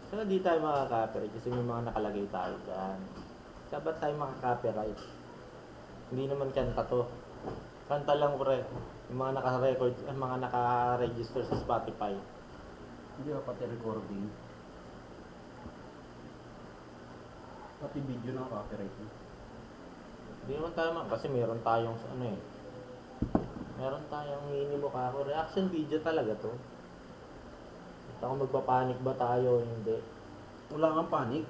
Kaya di tayo makaka-copyright kasi may mga nakalagay tayo dyan. Kaya ba't tayo makaka-copyright? Hindi naman kanta to. Kanta lang pre. Yung mga naka-record, mga naka-register sa Spotify. Hindi ba pati recording? Pati video na copyright. Hindi naman tayo kasi meron tayong ano eh. Meron tayong minimo kako. Reaction video talaga to. At ako magpapanik ba tayo o hindi? Wala kang panic.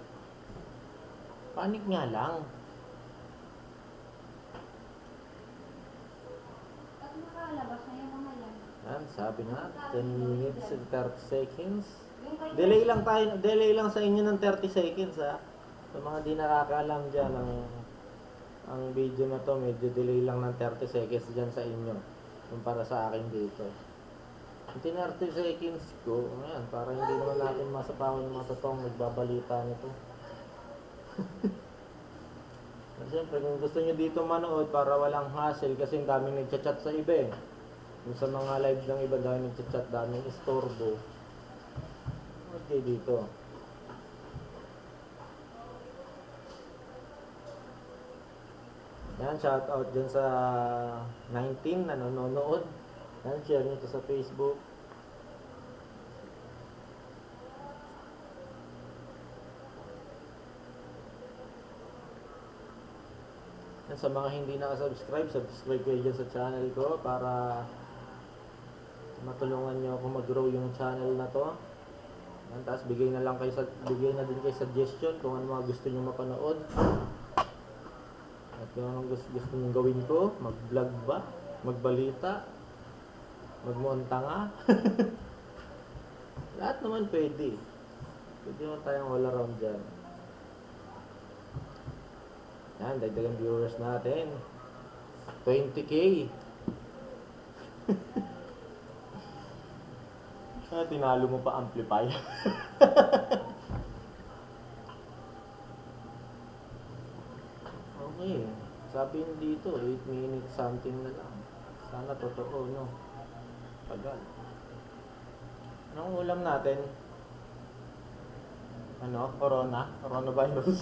Panik nga lang. At nakalabas na yung mga yan. Yan, sabi na, 10 minutes and 30 seconds. Yung kay Delay lang sa inyo ng 30 seconds ha. Sa mga di nakakaalam dyan, ang video na to, medyo delay lang ng 30 seconds dyan sa inyo. Kumpara sa akin dito. Yung 30 seconds ko, ayan, para hindi naman natin masapawan yung mga totoong nagbabalita nito. Siyempre, kung gusto nyo dito manood para walang hassle, kasi ang daming nagchat-chat sa iba eh. Yung sa mga live ng iba, daming nagchat-chat, daming istorbo. Okay dito. Yan, shout out dyan sa 19 na nanonood. Yan, share nyo to sa Facebook. Yan, sa mga hindi nakasubscribe, subscribe kayo dyan sa channel ko para matulungan nyo ako mag-grow yung channel na to. Yan, tapos bigay na din kayo suggestion kung ano mga gusto nyo mapanood. At kung anong gusto nyo gawin ko, mag-vlog ba? Magbalita? Magmuuntanga? Lahat naman pwede. Pwede naman tayong all around dyan. Yan, dagdagan viewers natin. 20K. Tinalo mo pa amplifier. Okay. Sabi yun dito, 8 minutes something na lang. Sana totoo, no? Tagal. Anong ulam natin? Ano? Coronavirus.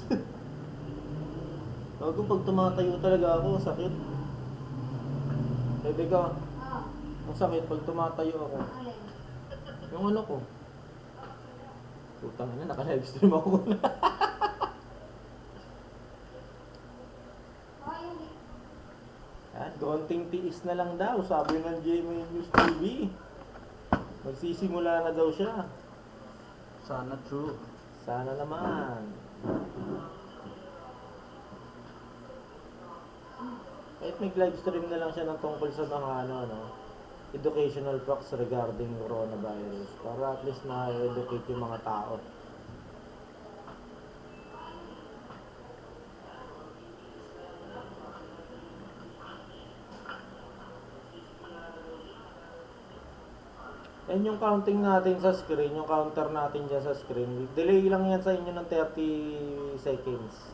Bago pag tumatayo talaga ako, sakit. Pwede ka. Ah, Ang sakit pag tumatayo ako. alin? Yung ano ko. Putang ina, naka-live stream ako na. Yan, konting tiis na lang daw, sabi ng GMA News TV. Magsisimula na daw siya. Sana true. Sana naman. Kahit mag-live stream na lang siya ng tungkol sa mga educational facts regarding coronavirus para at least na-educate yung mga tao. Yan yung counting natin sa screen, yung counter natin dyan sa screen. Delay lang yan sa inyo ng 30 seconds.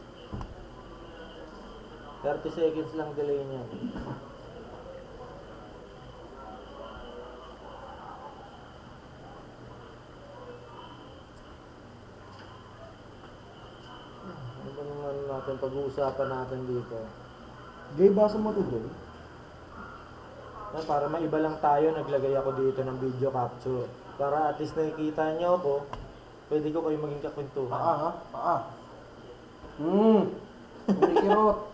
30 seconds lang delay niya. Ano ba naman natin pag-uusapan natin dito? Gay, basa mo to, Gay. Para maiba lang tayo, naglagay ako dito ng video capture. Para at least nakikita nyo ako, pwede ko kayo maging kakwentuhan. Kumikirot.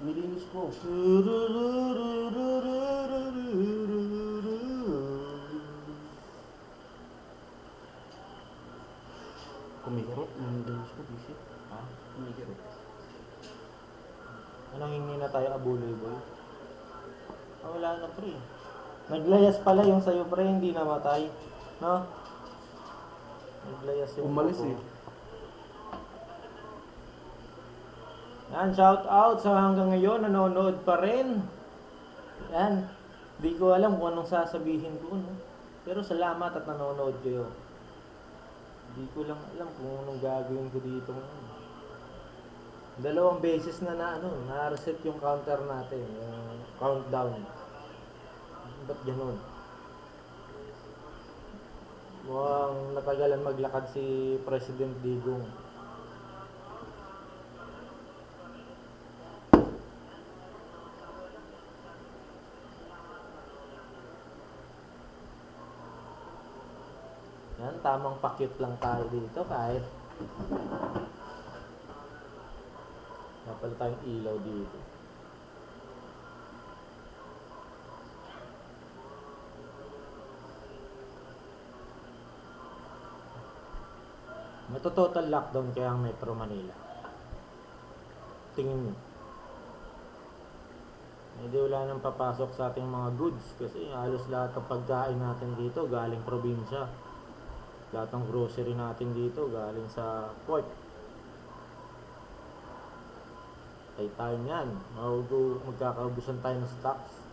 Nilinis ko. Kumikirot. Nilinis ko, bisit. Kumikirot. Anong hingi na tayo, abuloy boy? Wala na pre. Naglayas pala yung sayo pre, hindi namatay. No? Naglayas yung Umalis buko. eh. Yan, shout out sa hanggang ngayon, nanonood pa rin. Yan. Di ko alam kung anong sasabihin ko, no? Pero salamat at nanonood kayo. Di ko lang alam kung anong gagawin ko dito ngayon. 2 beses na na-reset yung counter natin, yung countdown. Ba't ganun? Mukhang natagalan maglakad si President Digong. Yan, tamang pakit lang tayo dito kahit napala tayong ilaw dito. Total lockdown kaya ang Metro Manila. Tingin nyo. Hindi wala nang papasok sa ating mga goods kasi halos lahat ng pagkain natin dito galing probinsya. Lahat ng grocery natin dito galing sa port. Ay tayo niyan. Magkakaubusan tayo ng stocks.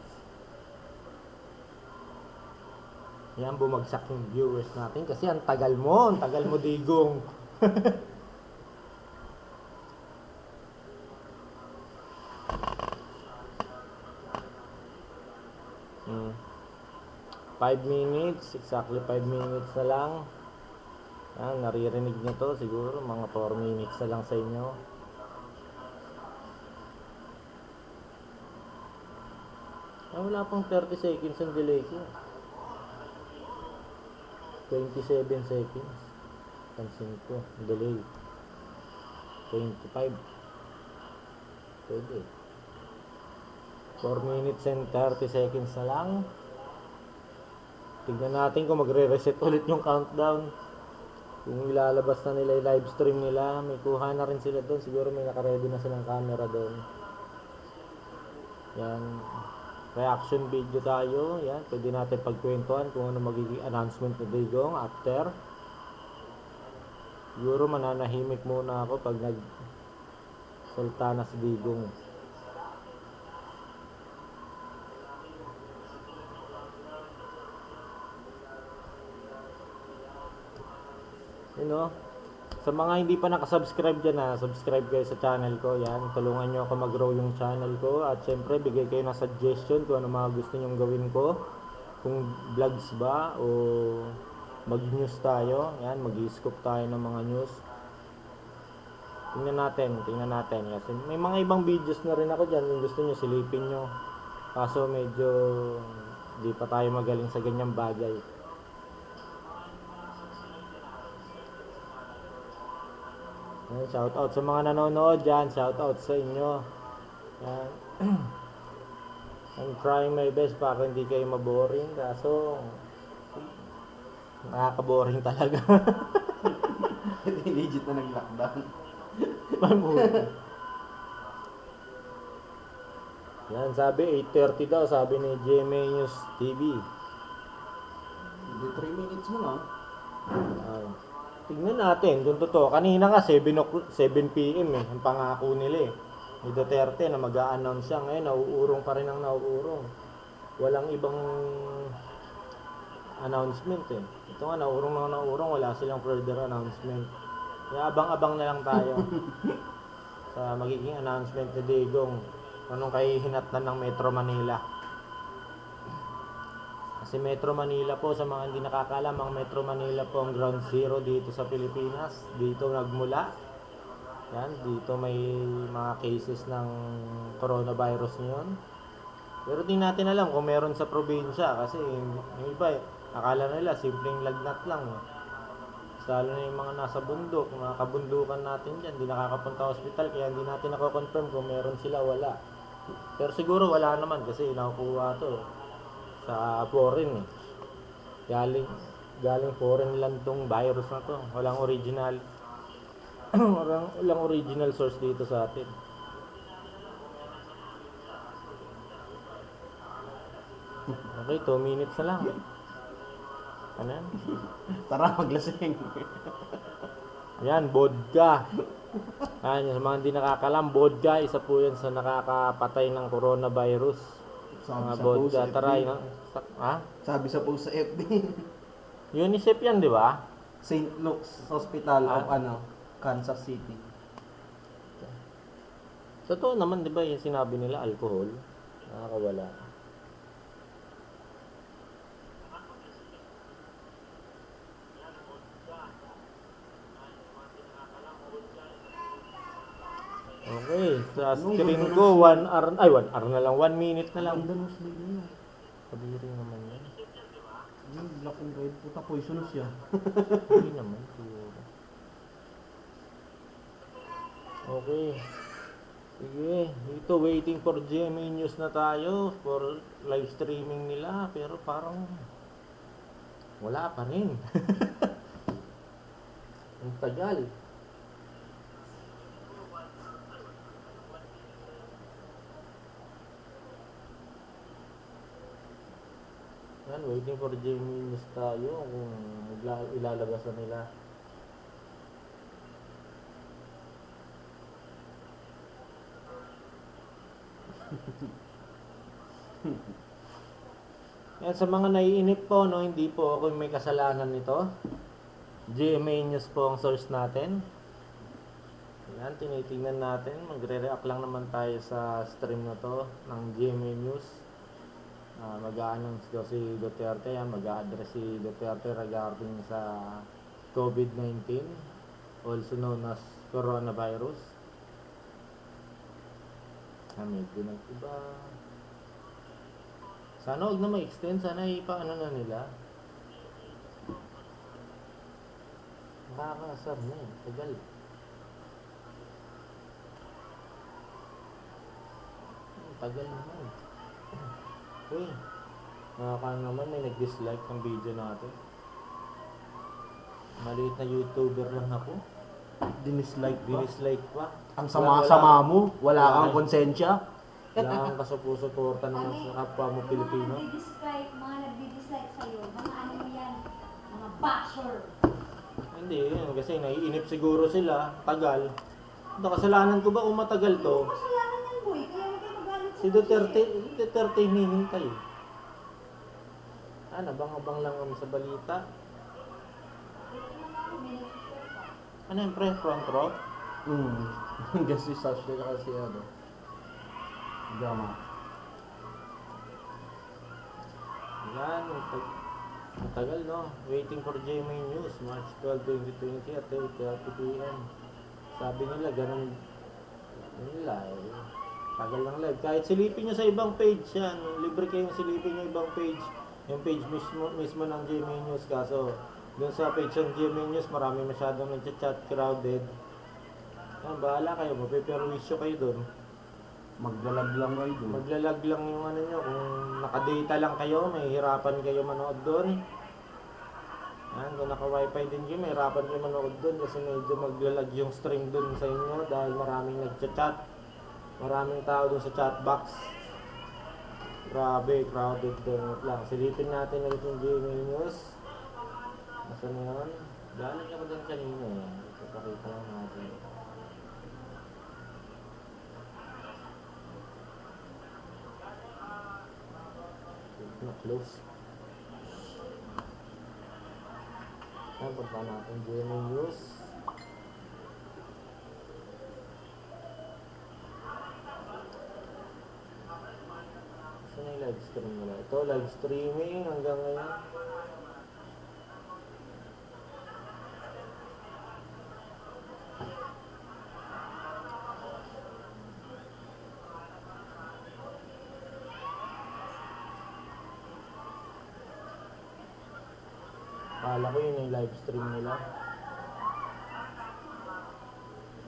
Yan, bumagsak yung viewers natin kasi ang tagal mo Digong. 5 minutes, exactly 5 minutes na lang. Yan, naririnig nyo to siguro mga 4 minutes na lang sa inyo. Wala pang 30 seconds ang delay ko. 27 seconds. Pansin ko, delay. 25. Pwede. 4 minutes and 30 seconds na lang. Tignan natin kung magre-reset ulit yung countdown. Kung ilalabas na nila yung live stream nila, may kuha na rin sila doon. Siguro may naka-ready na silang camera doon. Yan. Reaction video tayo. Yan. Pwede natin pagkwentuhan kung ano magiging announcement ni Digong after. Siguro mananahimik muna ako pag nag-salta na si Digong. Sa mga hindi pa nakasubscribe dyan subscribe kayo sa channel ko. Yan, tulungan nyo ako mag-grow yung channel ko. At syempre, bigay kayo ng suggestion kung ano mga gusto nyong gawin ko. Kung vlogs ba o mag-news tayo. Yan, mag-i-scoop tayo ng mga news. Tingnan natin. Kasi may mga ibang videos na rin ako dyan. Kung gusto nyo, silipin nyo. Kaso medyo di pa tayo magaling sa ganyang bagay. Shout out sa mga nanonood dyan. Shout out sa inyo. Yan. I'm trying my best para hindi kayo maboring. Kaso nakaka-boring talaga. Legit na nag-lockdown. Yan, sabi 8:30 daw, sabi ni GMA News TV. Hindi 3 minutes mo lang. Ay, tignan natin kung totoo. Kanina nga 7 p.m. ang pangako nila ni Duterte na mag-a-announce siya. Ngayon, nauurong pa rin ang nauurong. Walang ibang announcement Ito nga, nauurong na nauurong, wala silang further announcement. Kaya abang-abang na lang tayo sa magiging announcement ni Digong. Anong kahihinatnan ng Metro Manila. Kasi Metro Manila po, sa mga hindi nakakaalam, ang Metro Manila po ang ground zero dito sa Pilipinas. Dito nagmula. Yan, dito may mga cases ng coronavirus ngayon. Pero di natin alam kung meron sa probinsya kasi yung iba akala nila simpleng lagnat lang. Lalo na yung mga nasa bundok, mga kabundukan natin dyan, di nakakapunta sa hospital kaya hindi natin nako-confirm kung meron sila wala. Pero siguro wala naman kasi nakukuha to sa foreign Galing foreign lang tong virus na to. Walang original. walang original source dito sa atin. Okay, 2 minutes na lang. Ano yan? Tara, maglasing. Yan, vodka. Yan, sa mga hindi nakakalam, vodka, isa po yan sa nakakapatay ng coronavirus. Mga vodka, tara yun. Ha? Sabi sa post sa FB. UNICEF yan, di ba? St. Luke's Hospital of Ah. Kansas City. Totoo naman, di ba, yung sinabi nila, alcohol, nakakawala. Okay, sa screen ko, 1 hour, 1 hour na lang, 1 minute na lang. Ganda ng slide niya. Kabiri naman yan. Yung black and red, puta poisonous yan. Hindi naman, siguro. Okay. Sige, dito waiting for GMA News na tayo for live streaming nila, pero parang wala pa rin. Ang tagal. Yan, waiting for GMA News tayo kung ilalabas na nila. Yan, sa mga naiinip po, no, hindi po ako may kasalanan nito. GMA News po ang source natin. Yan, tinitingnan natin. Magre-react lang naman tayo sa stream na to ng GMA News. Mag-a-announce daw si Duterte. Yan, mag-a-address si Duterte regarding sa COVID-19, also known as coronavirus. Medyo nag-iba. Sana huwag na ma-extend. Sana ipaano na nila. Nakakasar na Tagal. Tagal naman. Uy. Nakakano naman may nag-dislike ng video natin. Maliit na YouTuber lang ako. Dinislike ba? Dislike pa. Ang sama-sama mo, wala kang konsensya. Wala kang kasuporta naman sa kapwa mo Pilipino. Mga nagdi-dislike sa'yo, mga ano mo yan, mga basher. Hindi, yun, kasi naiinip siguro sila, tagal. Ito, kasalanan ko ba kung matagal to? Kasalanan yan, boy, kaya huwag kayo magalit Si Duterte hinihintay. Nabang-abang lang kami sa balita. Ano yung pre? Front row? Kasi Sasha kasi ano. Drama. Yan, matagal no? Waiting for GMA News, March 12, 2020 at 8:30 p.m. Sabi nila, ganun nila tagal lang live. Kahit silipin nyo sa ibang page yan, libre kayong silipin nyo ibang page. Yung page mismo ng GMA News, kaso dun sa page ng GMA News, marami masyadong nag-chat, crowded. Yan, bahala kayo, mapiperwisyo kayo dun. Maglalag lang kayo doon. Maglalag lang yung ano nyo, kung nakadata lang kayo, may hirapan kayo manood doon. Yan, kung naka-wifi din kayo, may hirapan kayo manood doon kasi medyo maglalag yung stream doon sa inyo dahil maraming nag-chat. Maraming tao doon sa chat box. Grabe, crowded doon. Wait lang. Silipin natin ulit yung GMA News. Nasaan na yun? Galing ako doon kanina eh. Ipapakita lang natin. Na-close. Ayan, punta natin GMA News. Saan yung live stream nila? Ito, live streaming hanggang ngayon. Akala ko yun yung live stream nila.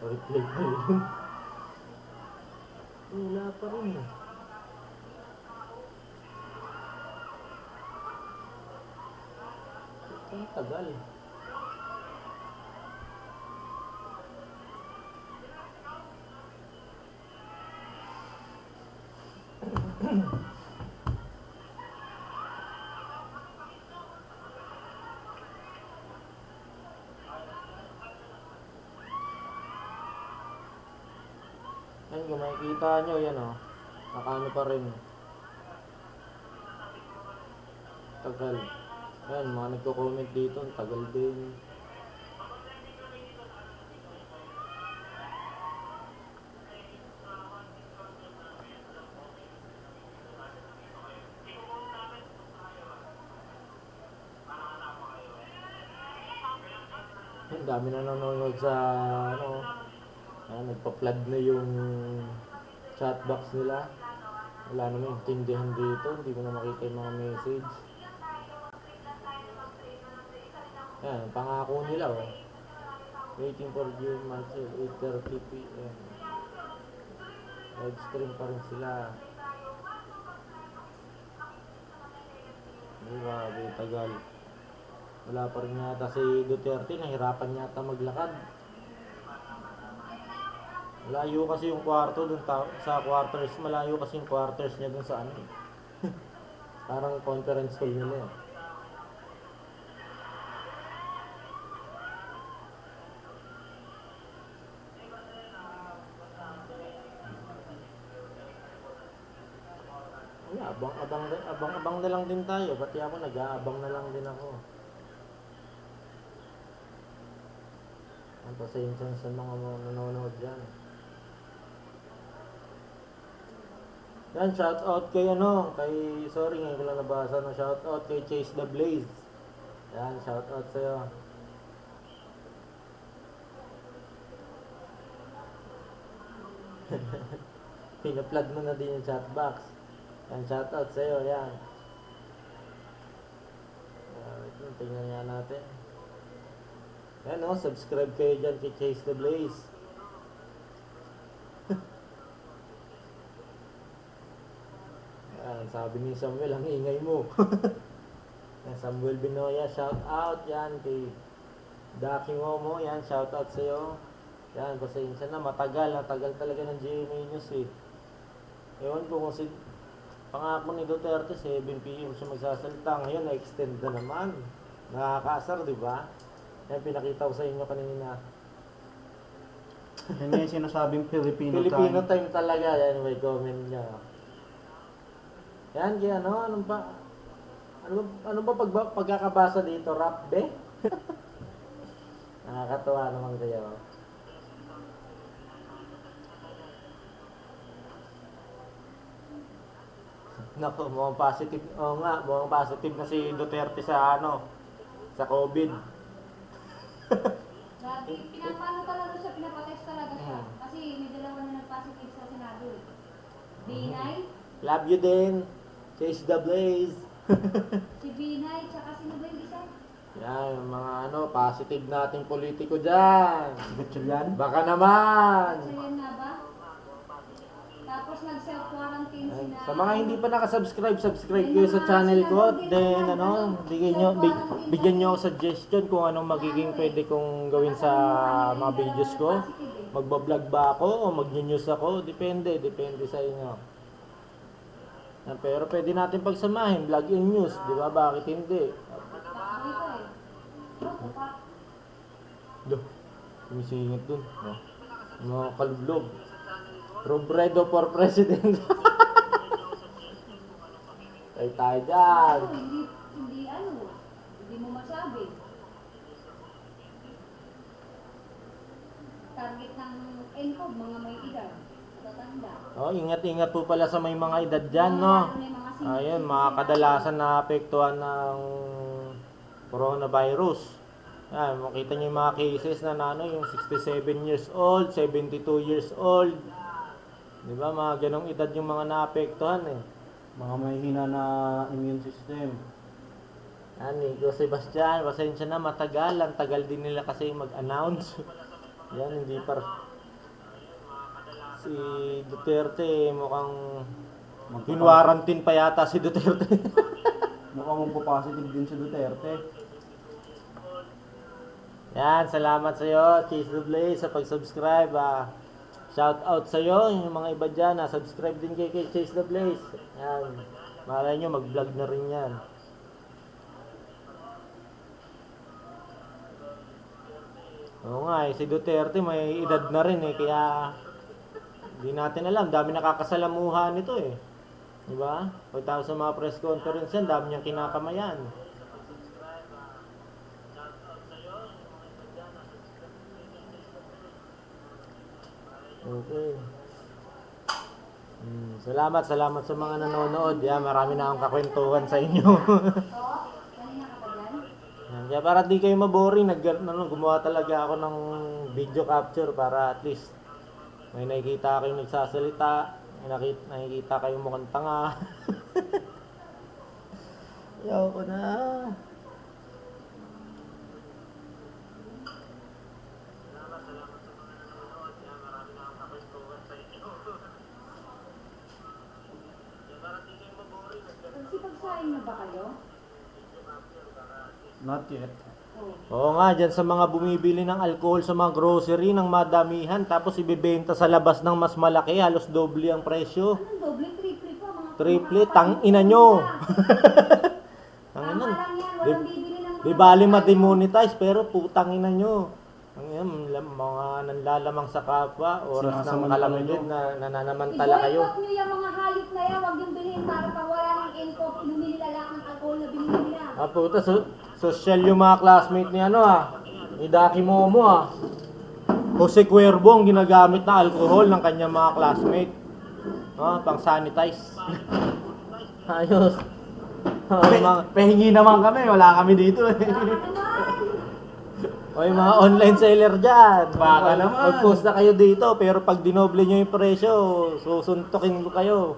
Replay ko yun. Wala pa rin eh. Ang tagal. Ayun, kung makikita nyo, yan o. Nakano pa rin. Tagal. Ayan, mga nagko-comment dito, ang tagal din. Ang dami na nanonood sa ano. Ayan, nagpa-flood na yung chatbox nila. Wala namang intindihan dito, hindi ko na makita yung mga message. Ayan, pangako nila oh. Waiting for you until 8:30 p.m. Live stream pa rin sila. Grabe, tagal. Wala pa rin yata si Duterte, nahirapan yata maglakad. Malayo kasi yung kwarto dun sa quarters, malayo kasi yung quarters niya dun sa ano eh. Parang conference hall nila eh. Wala, abang na lang din tayo, pati ako nag-aabang na lang din ako. Ang pasensya sa mga nanonood dyan. Yan, shout out kay sorry ngayon ko lang nabasa no, shout out kay Chase the Blaze. Yan, shout out sa'yo. Pina-plug mo na din yung chatbox. Yan, shout out sa'yo, yan. Tingnan nga natin. Yan o, subscribe kayo dyan kay Chase the Blaze. Yan, sabi ni Samuel, ang ingay mo. Yan, Samuel Binoya, shout out yan kay Daki Momo, yan, shout out sa'yo. Yan, pasensya na, matagal talaga ng GMA News eh. Ewan ko kung pangako ni Duterte, 7 PM siya magsasalita. Ngayon, na-extend na naman. Nakakaasar, di ba? Yan, pinakita ko sa inyo kanina. Yan yung sinasabing Filipino time talaga. Yan, may comment niya. Yan, kaya ano ba pagkakabasa dito? Rap, be? Nakakatawa naman kayo. Naku, mukhang positive. Oo nga, mukhang positive na si Duterte sa sa COVID. Pinapano talaga siya, pinapatest talaga siya. Kasi may dalawa na nag-positive sa Senado. Binay, Love you din. Chase the Blaze. si Binay, tsaka sino ba yung isa? Yan, yung mga positive nating politiko dyan. Gatchalian. Baka naman. Yan nga ba? Tapos nag-self-quarantine sila. Sa mga hindi pa nakasubscribe, subscribe kayo sa channel ko. Then bigyan nyo ako suggestion kung anong magiging pwede kong gawin sa mga videos ko. Magbablog ba ako o mag-news ako? Depende sa inyo. Yan, pero pwede natin pagsamahin, vlog and news, di ba? Bakit hindi? Nakakita eh. Opo pa. Duh, sumisingit dun. No? Mga kalublog. Robredo for president. Ay tayo dyan. Ano, hindi ano, hindi mo masabi. Target ng ENCOB, mga may edad, tatanda. Oh, ingat-ingat po pala sa may mga edad dyan, no? Ayun, mga kadalasan na apektuhan ng coronavirus. Yan, makita niyo yung mga cases na yung 67 years old, 72 years old. Di ba, mga ganong edad yung mga naapektuhan eh. Mga may hina na immune system. Yan, Nico Sebastian, pasensya na, matagal. Ang tagal din nila kasi mag-announce. Yan, hindi pa. Si Duterte, mukhang kinwarantin pa yata si Duterte. Mukhang magpo-positive din si Duterte. Yan, salamat sa iyo, Chase the Blaze, sa pag-subscribe. Shout out sa iyo, yung mga iba dyan, subscribe din kay Chase the Blaze. Yan, malay nyo, mag-vlog na rin yan. Oo nga si Duterte may edad na rin kaya hindi natin alam, dami nakakasalamuha nito Di ba? Pagtapos sa mga press conference yan, dami niyang kinakamayan. Okay. Salamat sa mga nanonood. Yan, marami na akong kakwentuhan sa inyo. Kanina ka pa dyan? Kaya para di kayo maboring, gumawa talaga ako ng video capture para at least may nakikita kayong nagsasalita, may nakikita kayong mukhang tanga. Ayaw ko na. Nagsipagsaing na ba kayo? Not yet. Oo nga, dyan sa mga bumibili ng alcohol sa mga grocery ng madamihan, tapos ibibenta sa labas ng mas malaki, halos doble ang presyo. Anong doble? Triple pa mga... Triple, tang-ina nyo. Tama lang yan, walang bibili ng mga... Di bali ma-demonetize, pero putang ina nyo. Ang yan, mga nanlalamang sa kapwa, oras ng Sinasamantala kalamidad nyo. na nananamantala kayo. I-boycott nyo yung mga hayop na yan, huwag yung bilhin para pag wala ng ENCOB, lumili na lang ang alcohol na binili nila. Puta, social yung mga classmate ni ni Daki Momo Jose Cuervo ang ginagamit na alcohol ng kanyang mga classmate. Pang sanitize. Ayos. Pahingi naman kami, wala kami dito eh. O yung mga online seller dyan, Baka naman. mag-post na kayo dito, pero pag dinoble nyo yung presyo, susuntukin ko kayo.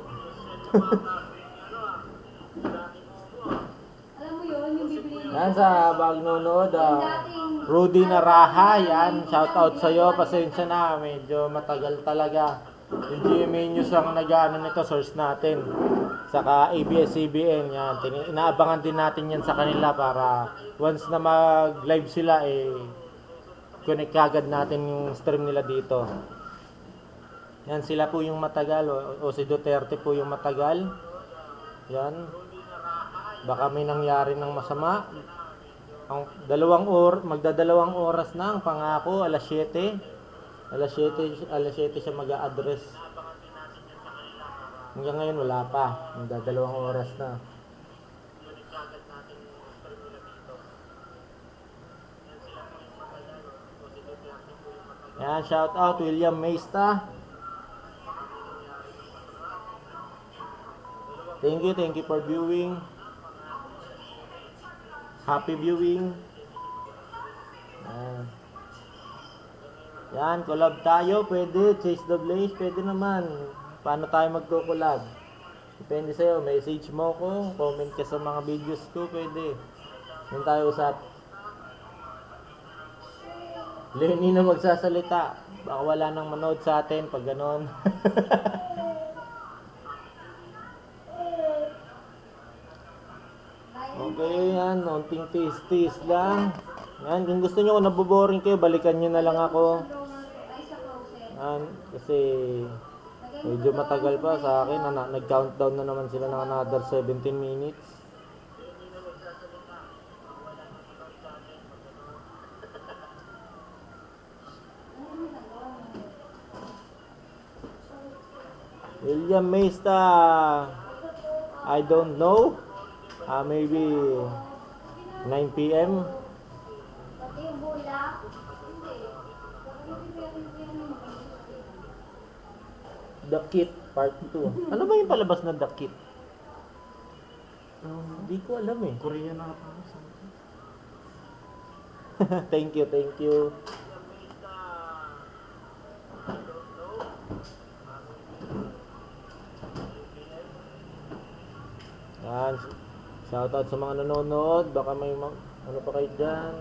Alam mo yun, yung bibili nyo. Yan sa bagnonood, Rudy Naraha, yan, shout out sa'yo, pasensya na, medyo matagal talaga. Yung GMA News ang nag-ano nito, source natin. Saka ABS-CBN, yan, inaabangan din natin yan sa kanila para once na mag-live sila, connect kagad natin yung stream nila dito. Yan, sila po yung matagal, o si Duterte po yung matagal. Yan. Baka may nangyari ng masama. Ang magdadalawang oras na ang pangako, alas 7. Alas 7 siya mag-a-address. Hanggang ngayon wala pa. Magdadalawang oras na. Yan, shout out William Meista. Thank you for viewing. Happy viewing. Yan, collab tayo, pwede. Chase the Blaze, pwede naman. Paano tayo magko-collab? Depende sa'yo, message mo ko, comment ka sa mga videos ko, pwede. Yan tayo usap. Lenny na magsasalita. Baka wala nang manood sa atin pag ganon. Okay, yan. Unting taste lang. Yan, kung gusto nyo, kung naboboring kayo, balikan nyo na lang ako. Ay, sa closet. Yan, kasi Lagay Medyo matagal pa sa akin. Nag-countdown na naman sila ng another 17 minutes. William Mesta, I don't know. Maybe 9 p.m. Pati yung bulak. The Kit Part 2. Ano ba yung palabas na The Kit? Hindi ko alam eh. Korea na pa. Thank you, thank you. Yan. Shoutout sa mga nanonood. Baka may ano pa kayo dyan.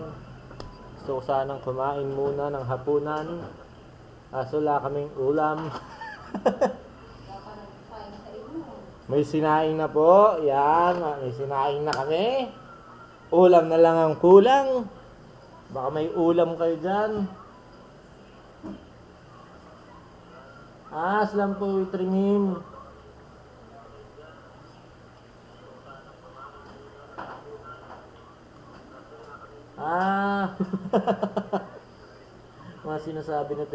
Gusto ko sanang kumain muna ng hapunan. Kaso wala kaming ulam. May sinaing na po. Yan. May sinaing na kami. Ulam na lang ang kulang. Baka may ulam kayo dyan. Aslam po itrimim. Mga sinasabi ni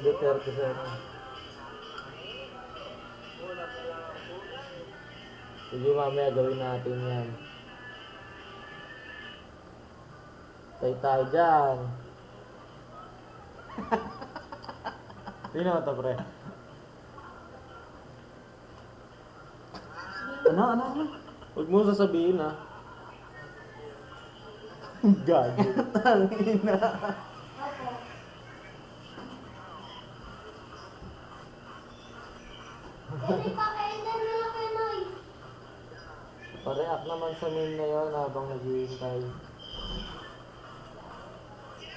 Duterte sa ano. Sige, mamaya gawin natin yan. Tayo dyan. Sino ito, pre? Ano? Huwag mo sasabihin, ha? Gago. Tangina. Hindi pa kailan na lang kayo, Noy. Pa-react naman sa meme na yun habang naghihintay.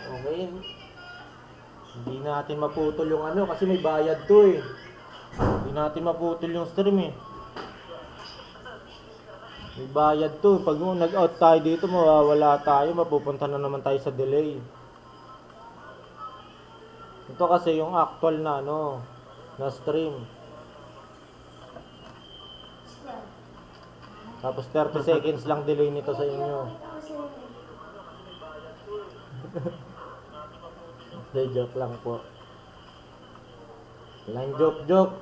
Okay. Hindi natin maputol yung ano kasi may bayad to eh. Hindi natin maputol yung stream eh. May bayad to. Pag nag-out tayo dito, mawawala tayo. Mapupunta na naman tayo sa delay. Ito kasi yung actual na ano, na stream. Tapos 30 seconds lang delay nito sa inyo. Hindi, joke lang po. Lang joke.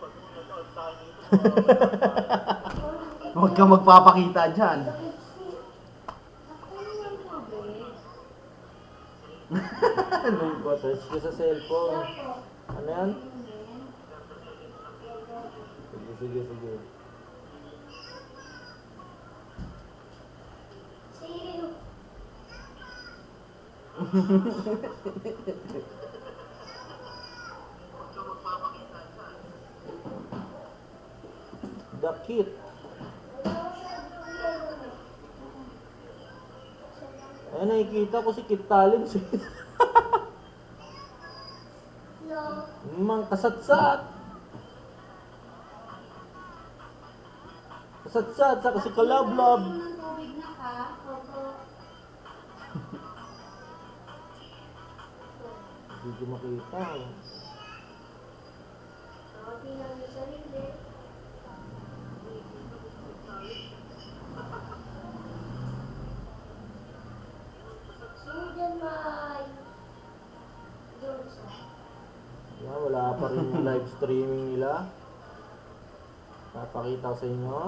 Huwag kang magpapakita dyan. Anong ba? Touch ko sa cellphone. Ano yan? Sige. Sige. The Kit. Ay, nakikita ko si Kit Talents. No. Mang kasatsat. Kasatsat, saka si Kalablab. Ng tubig na ka. Opo. Hindi ko makita. Sabi lang yung sarili. Sino dyan may George? Wala pa rin yung live streaming nila. Papakita ko sa inyo.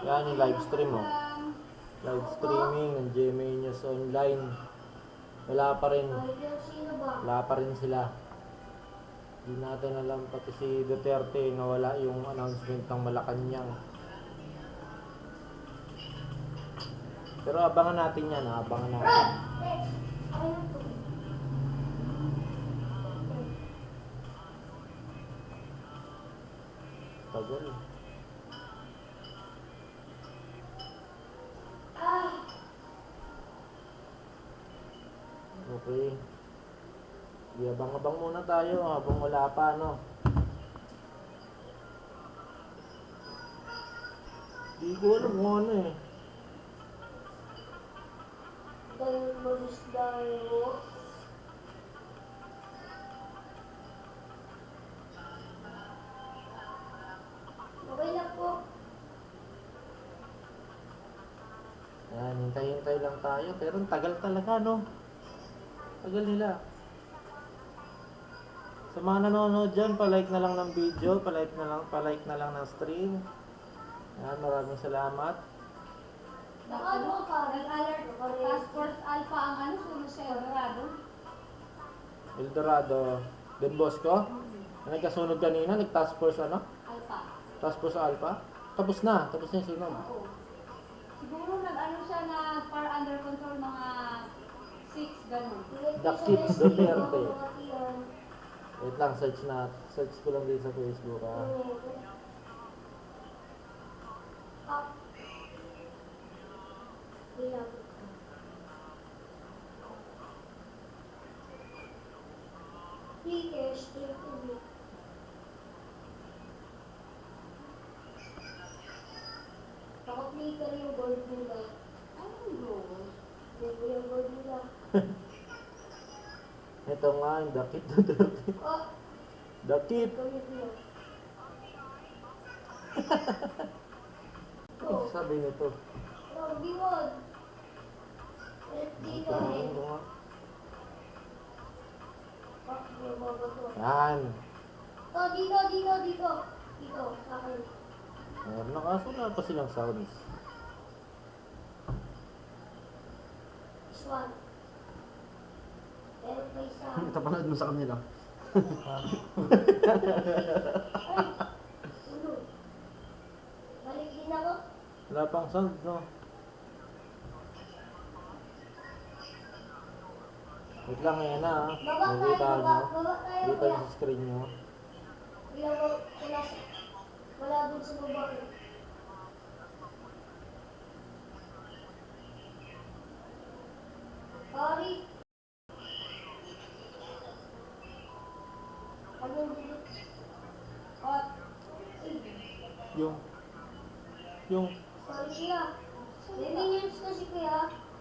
Yan yung live stream oh. Live streaming ng GMA News Online. Wala pa rin. Sino ba? Wala pa rin sila. Hindi natin alam pati si Duterte nawala yung announcement ng Malacanang. Pero abangan natin yan, abangan natin. Tagal. Okay. Abang-abang muna tayo habang wala pa, no? Di ko alam kung ano eh. Dahil malis dayo. Okay na po. Yan, hintay-hintay lang tayo. Pero ang tagal talaga, no? Tagal nila. Sa mga nanonood dyan, palike na lang ng video, palike na lang ng stream. Yan, maraming salamat. Ano ka? Nag-alert, Task Force Alpha ang ano, sunod sa Eldorado. Eldorado, Don Bosco. Nagkasunod kanina, nag-task force ano? Alpha. Task force Alpha. Tapos na yung sunod. Oo. Siguro nag-ano siya na para under control mga 6, ganun. Dakit Duterte. Wait lang, search ko lang din sa Facebook ha. Naka-flicker yung board nila. Anong goal? Yung board nila. Ito nga, yung Dakit Duterte. Oh, Dakit! gamit nila. Ano sabi nito? Oh, biwag. Dito eh. Ito nga. Oh, may mga to. Yan. Oh, dito. Dito, sa akin. Meron na kaso na pa silang sounds. This one. Pero may sound. Tapanood mo sa kanila. Ay! Ulo. Balik din ako. Wala pang sounds, no? Wait lang, yan na ha. Baba tayo, Nakita nyo. baba tayo. Dito Kuya. sa screen nyo. Wala dun sa baba. Pari. Anong dito? At. Yung Sorry kuya. May minions kasi kuya.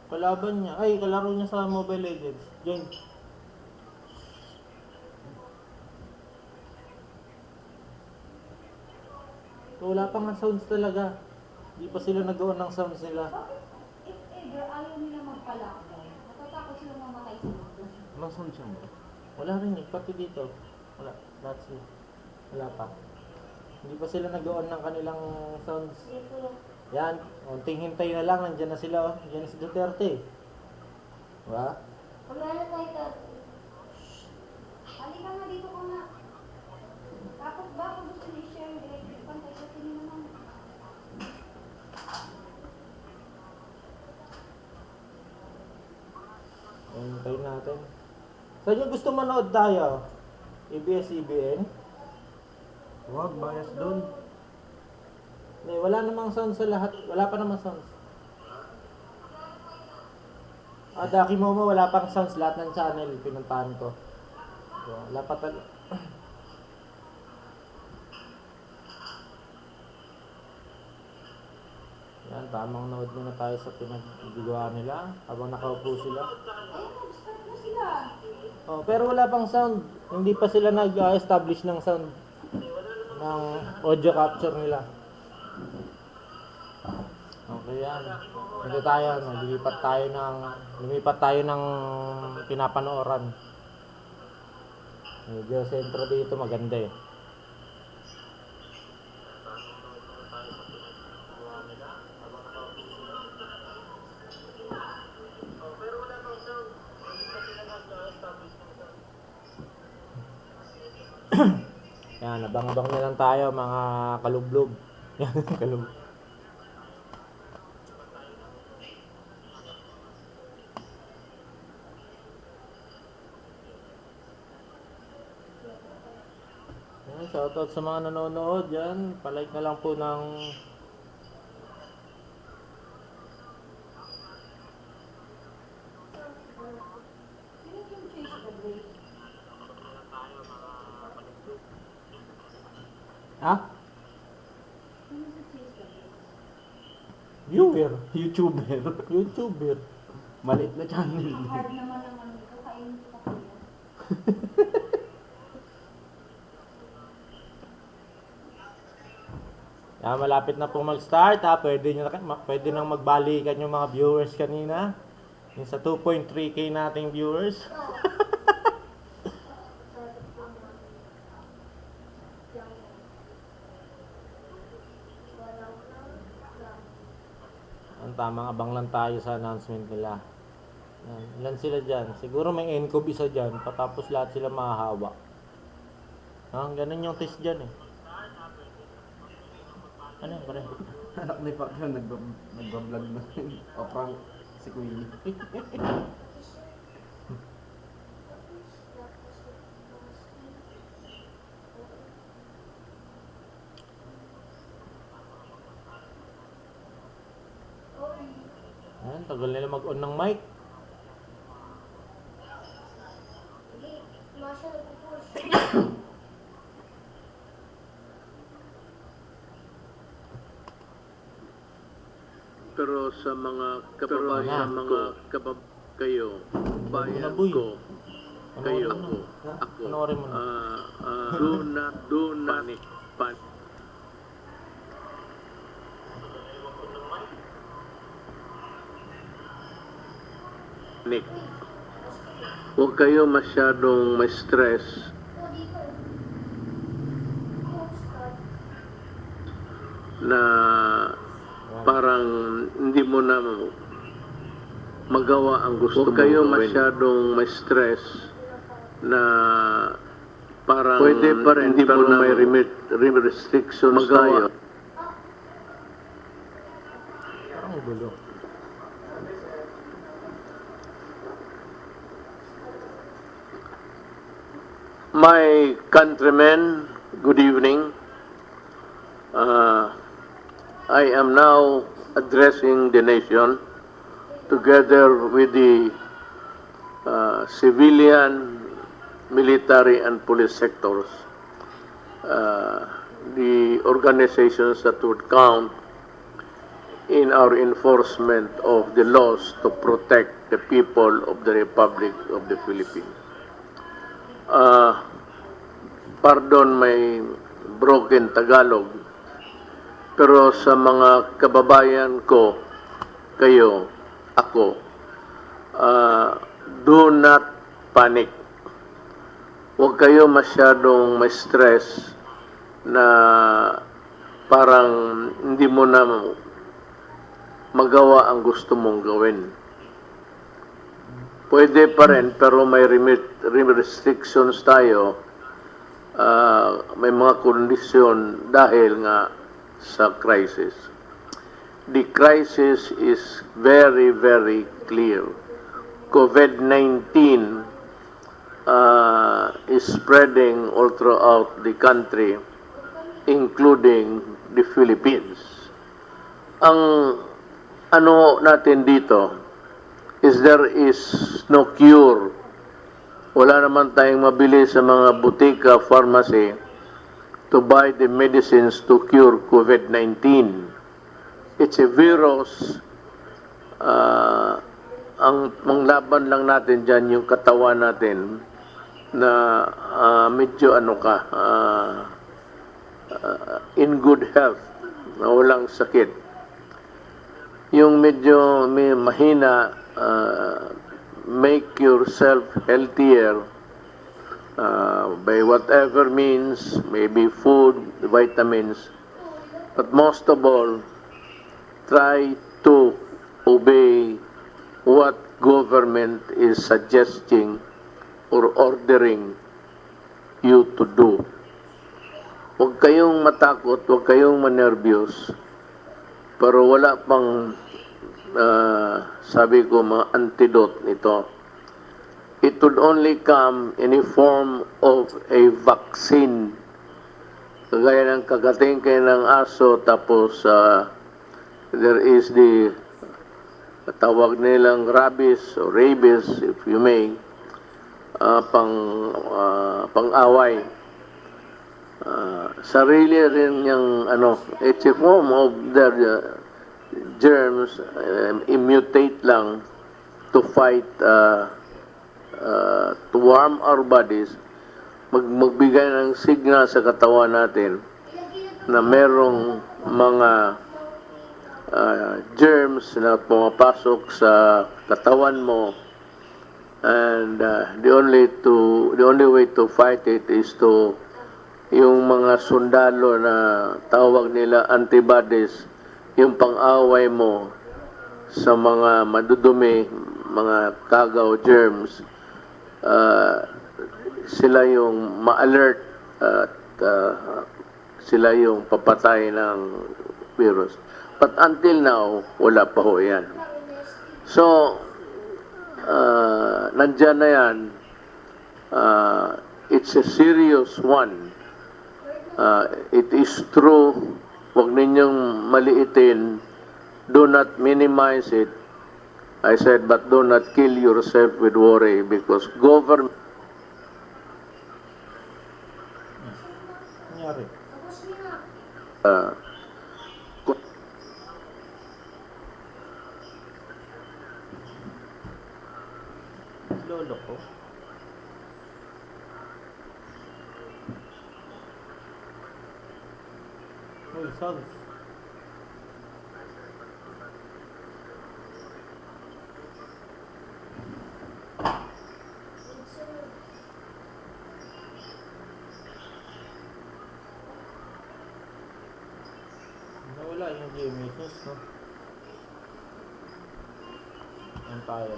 kalaban niya. Ay, kalaro niya sa Mobile Legends. Join. Wala pa nga sounds talaga. Di pa sila nagawa ng sounds nila. Bakit if ever ayaw nila magpa-lockdown? Natatakot sila mamatay sa lockdown. Walang sound siya mo. Wala rin eh, pati dito. Wala, that's it. Wala pa. Hindi pa sila nagawa ng kanilang sounds. Sige kuya. Yan, unting hintay na lang, nandiyan na sila. Nandiyan na si Duterte. Diba? Mamaya na tayo tayo. Halika nga dito ko na. Tapos ba kung gusto niyo i-share yung electric fan kaysa tingin naman. Hintayin natin. Saan yung gusto manood tayo? ABS-CBN? Huwag, bias doon. Wala namang sounds sa lahat. Wala pa namang sounds. Daki Momo, wala pang sounds. Lahat ng channel, pinuntahan ko. Wala pa talaga. Yan, tamang nood muna tayo sa pinagagawa nila habang nakaupo sila. Ayun, nag-start na sila. Oh, pero wala pang sound. Hindi pa sila nag-establish ng sound ng audio capture nila. Okay yan. Ito tayo, lumipat tayo ng pinapanooran. Medyo sentro dito maganda eh. Yan, nabang-bang na lang tayo mga kalublob. Yan, kalublob. Yan, shoutout sa mga nanonood yan. Palike na lang po ng Sino yung Chase the Grace? ha? Sino si Chase the Grace? Viewer. YouTuber. YouTuber. Maliit na channel. Ang hard naman naman ito, kainin ko pa kayo. Malapit na pong mag-start ha. Pwede nang magbalikan yung mga viewers kanina. Yung sa 2.3k nating viewers. Ang tamang abang lang tayo sa announcement nila. Yan. Ilan sila dyan? Siguro may encode isa dyan. Patapos lahat sila mahahawa. Ganun yung test dyan eh. Ano yan pare? Anak ni Pacquiao nagbablog na. O prank si Queenie. Ayan, tagal nila mag-on ng mic. Hindi, masya nagpupush. Pero sa mga kababayan, kayo, bayan Boy. ko, kayo, Ano? ako, Panoorin mo na. do not panic. Huwag kayo masyadong may stress Oh, dito. Oh, start. na parang hindi mo na magawa ang gusto mo. Huwag kayo masyadong may stress na parang pwede pa rin, hindi pero may restrictions tayo. Parang gulo. My countrymen, good evening. I am now addressing the nation together with the civilian, military, and police sectors. The organizations that would count in our enforcement of the laws to protect the people of the Republic of the Philippines. Pardon my broken Tagalog, pero sa mga kababayan ko, kayo, ako, do not panic. Huwag kayo masyadong may stress na parang hindi mo na magawa ang gusto mong gawin. Pwede pa rin, pero may restrictions tayo. May mga kondisyon dahil nga sa crisis. The crisis is very, very clear. COVID-19 is spreading all throughout the country, including the Philippines. Ang ano natin dito is there is no cure. Wala naman tayong mabili sa mga butika, pharmacy to buy the medicines to cure COVID-19. It's a virus. Ang laban lang natin dyan yung katawan natin na medyo in good health, na walang sakit. Yung medyo may mahina, make yourself healthier by whatever means, maybe food, vitamins, but most of all, try to obey what government is suggesting or ordering you to do. Huwag kayong matakot, huwag kayong manervyos, pero wala pang sabi ko mga antidote nito. It would only come in a form of a vaccine. Kagaya ng kagating kayo ng aso, tapos there is the tawag nilang rabies or rabies, if you may, pang-away. Sarili rin yung it's a form of their germs, immutate lang to fight, to warm our bodies, magbigay ng signal sa katawan natin na merong mga germs na pumapasok sa katawan mo, and the only way to fight it is to yung mga sundalo na tawag nila antibodies, yung pang-away mo sa mga madudumi, mga kagaw, germs, sila yung ma-alert at sila yung papatay ng virus. But until now, wala pa ho yan. So, nandyan na yan. It's a serious one. It is true. Huwag ninyong maliitin. Do not minimize it. I said, but do not kill yourself with worry because government Nangyari. Lolo ko. Uy, Sons. Nawala yung GMA News, no? Yan tayo.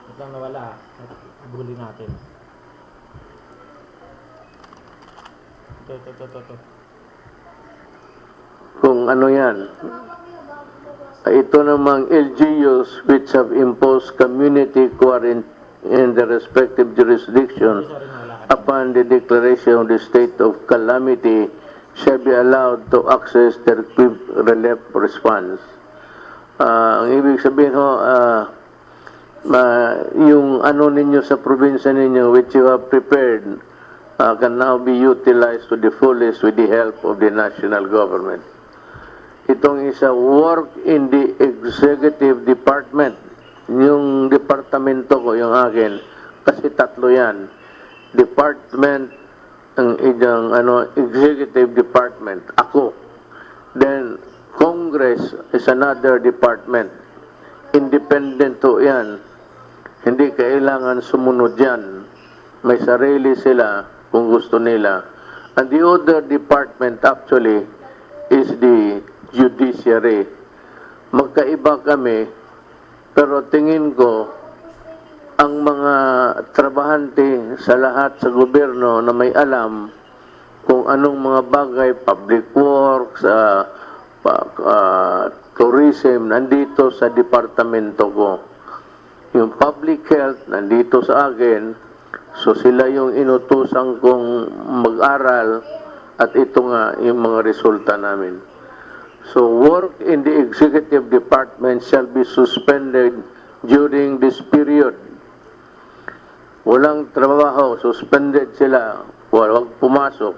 Ito lang nawala. Ibuli natin. Ito. kung ano yan. Ito namang LGUs which have imposed community quarantine in the respective jurisdictions upon the declaration of the state of calamity shall be allowed to access their quick relief response. Ang ibig sabihin ho, yung ano ninyo sa probinsya ninyo which you have prepared can now be utilized to the fullest with the help of the national government. Itong isa, work in the executive department. Yung departamento ko, yung akin, kasi tatlo yan. Department, ang executive department, ako. Then, Congress is another department. Independent to yan. Hindi kailangan sumunod yan. May sarili sila kung gusto nila. And the other department actually is the judiciary. Magkaiba kami, pero tingin ko, ang mga trabahante sa lahat sa gobyerno na may alam kung anong mga bagay, public works, tourism, nandito sa departamento ko. Yung public health, nandito sa akin, so sila yung inutusan kong mag-aral at ito nga yung mga resulta namin. So work in the executive department shall be suspended during this period. Walang trabaho, suspended sila, wag pumasok,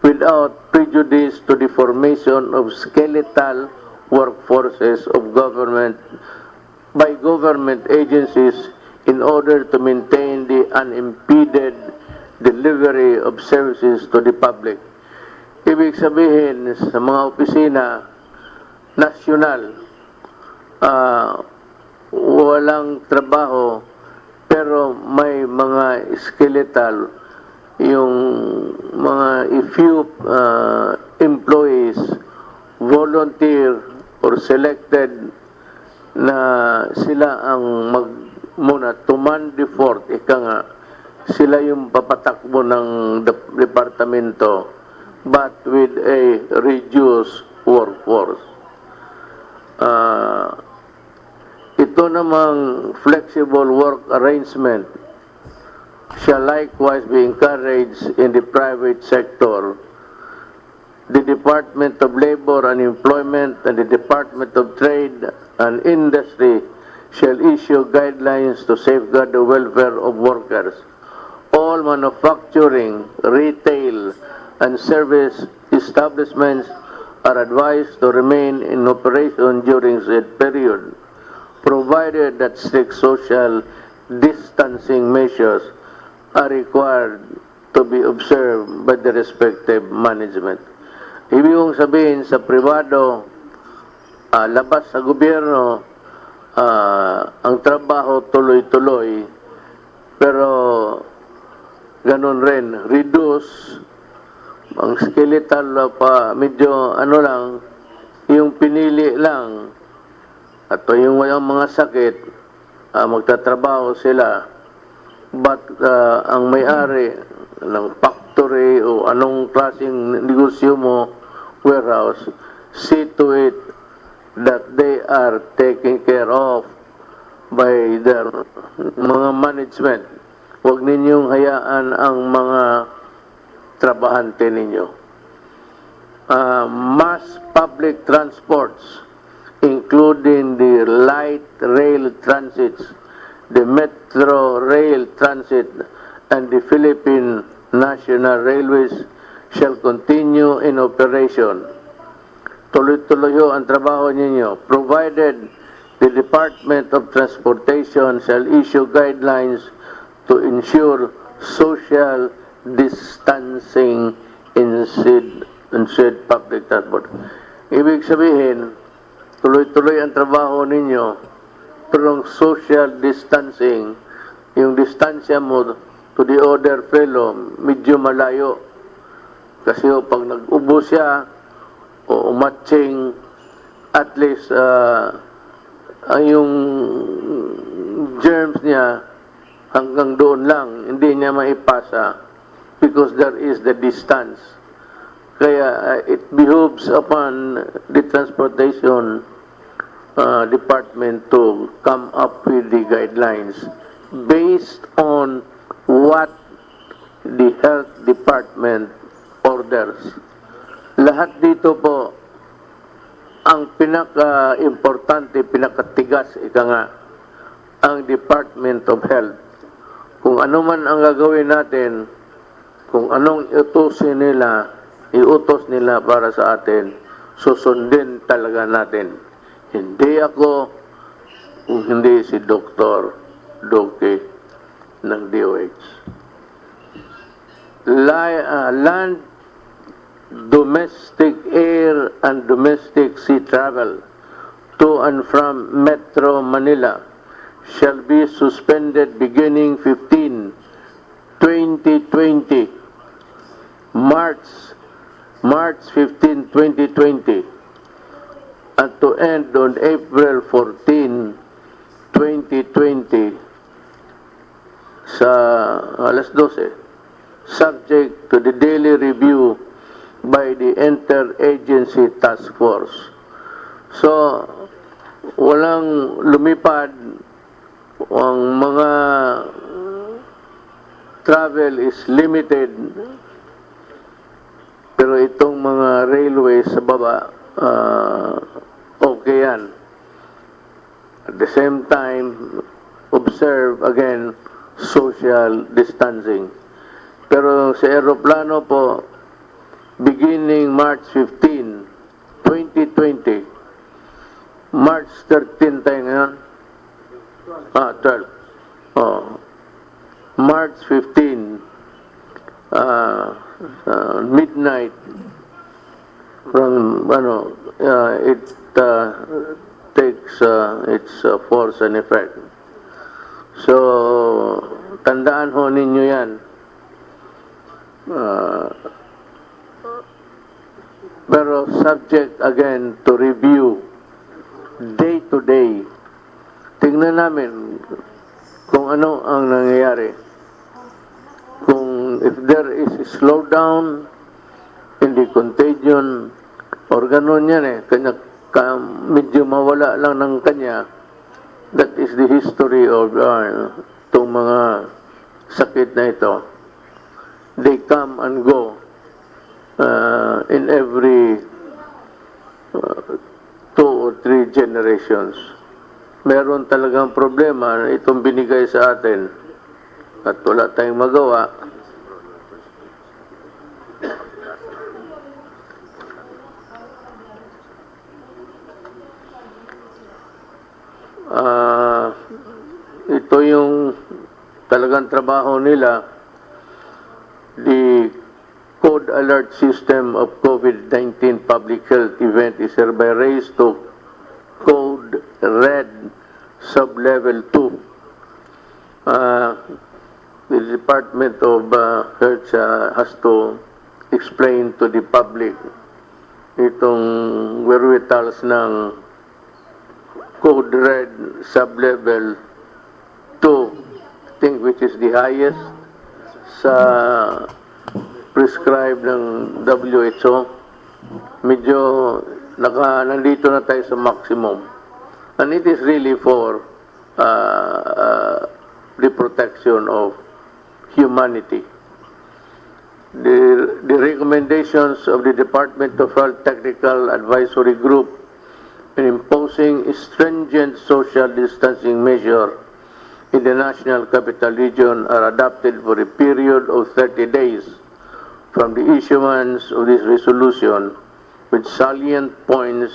without prejudice to the formation of skeletal workforces of government by government agencies in order to maintain the unimpeded delivery of services to the public. Ibig sabihin sa mga opisina nasyonal, walang trabaho pero may mga skeletal, yung mga few employees volunteer or selected na sila ang muna to man the fort, ika nga, sila yung papatakbo ng departamento but with a reduced workforce. Ito namang flexible work arrangement shall likewise be encouraged in the private sector. The Department of Labor and Employment and the Department of Trade and Industry shall issue guidelines to safeguard the welfare of workers. All all manufacturing, retail, and service establishments are advised to remain in operation during said period, provided that strict social distancing measures are required to be observed by the respective management. Ibig kong sabihin sa privado, labas sa gobyerno, ang trabaho tuloy-tuloy, pero ganun rin, reduce, ang skeletal pa, medyo ano lang, yung pinili lang, at yung walang mga sakit, magtatrabaho sila, but ang may-ari ng factory o anong klaseng negosyo mo, warehouse, see to it that they are taken care of by their mga management. Huwag ninyong hayaan ang mga trabahante ninyo. Mass public transports, including the light rail transits, the metro rail transit, and the Philippine National Railways shall continue in operation. Tuloy-tuloy ho ang trabaho ninyo, provided the Department of Transportation shall issue guidelines to ensure social distancing in said public transport. Ibig sabihin, tuloy-tuloy ang trabaho ninyo, pero social distancing, yung distansya mo to the other fellow, medyo malayo. Kasi pag nag-ubo siya, o umatching, at least, yung germs niya, hanggang doon lang, hindi niya maipasa, because there is the distance. Kaya it behooves upon the transportation department to come up with the guidelines based on what the health department orders. Lahat dito po, ang pinaka-importante, pinakatigas, ika nga, ang Department of Health. Kung ano man ang gagawin natin, kung anong iutos nila para sa atin, susundin talaga natin. Hindi ako, kung hindi si Dr. Doke ng DOH. Land, domestic air, and domestic sea travel to and from Metro Manila shall be suspended beginning 15/2020, March 15, 2020, and to end on April 14, 2020 sa alas 12, subject to the daily review by the Interagency Task Force. So, walang lumipad, ang mga travel is limited, pero itong mga railways sa baba, okay yan. At the same time, observe again social distancing. Pero sa aeroplano po, beginning March 15, 2020, March 13 tayo ngayon? 12. March 15, midnight, from, it takes its force and effect. So, tandaan ho ninyo yan. Pero subject again to review day to day. Tingnan namin kung ano ang nangyayari. Kung if there is a slowdown in the contagion or ganun yan medyo mawala lang ng kanya. That is the history of itong mga sakit na ito. They come and go in every 2 or 3 generations. Meron talagang problema na itong binigay sa atin at wala tayong magawa. Ah, ito yung talagang trabaho nila. The code alert system of COVID-19 public health event is hereby raised to code red sub-level 2. The Department of Health has to explain to the public itong wherewithals ng code red sub-level 2, I think, which is the highest sa prescribed ng WHO. Medyo nandito na tayo sa maximum. And it is really for the protection of humanity. The recommendations of the Department of Health Technical Advisory Group in imposing stringent social distancing measure in the National Capital Region are adopted for a period of 30 days from the issuance of this resolution, with salient points,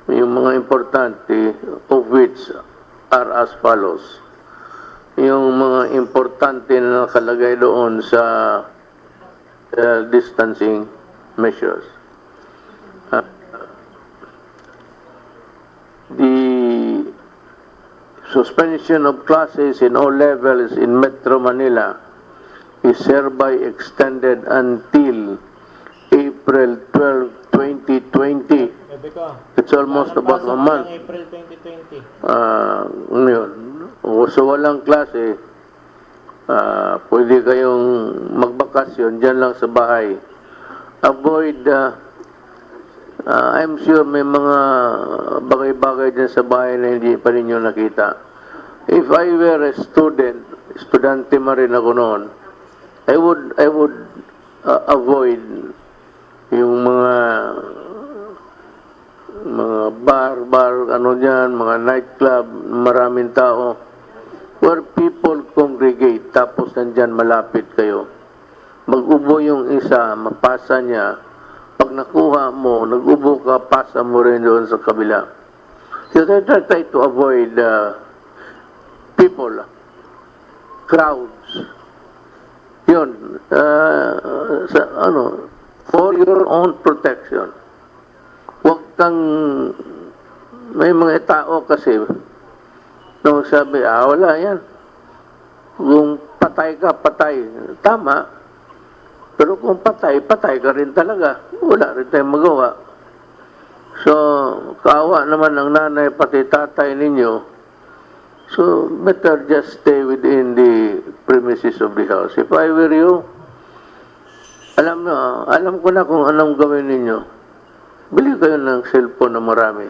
yung mga importante, of which are as follows. Yung mga importante na nakalagay doon sa distancing measures. The suspension of classes in all levels in Metro Manila is hereby extended until April 12, 2020. Sabi ko, It's almost about a month. April 2020. Yun. So walang klase, pwede kayong magbakasyon dyan lang sa bahay. Avoid, I'm sure may mga bagay-bagay dyan sa bahay na hindi pa ninyo nakita. If I were a student, estudyante ma rin ako noon, I would avoid yung mga bar, ano dyan, mga nightclub, maraming tao, where people congregate, tapos nandyan malapit kayo. Mag-ubo yung isa, mapasa niya. Pag nakuha mo, nag-ubo ka, pasa mo rin doon sa kabila. So try to avoid people, crowds. Yun, for your own protection. Huwag kang, may mga tao kasi, nung sabi, wala yan. Kung patay ka, patay. Tama. Pero kung patay ka rin talaga. Wala rin tayong magawa. So, kaawa naman ng nanay, pati tatay ninyo. So, better just stay within the premises of the house. If I were you, alam ko na kung anong gawin ninyo. Bili kayo ng cellphone na marami.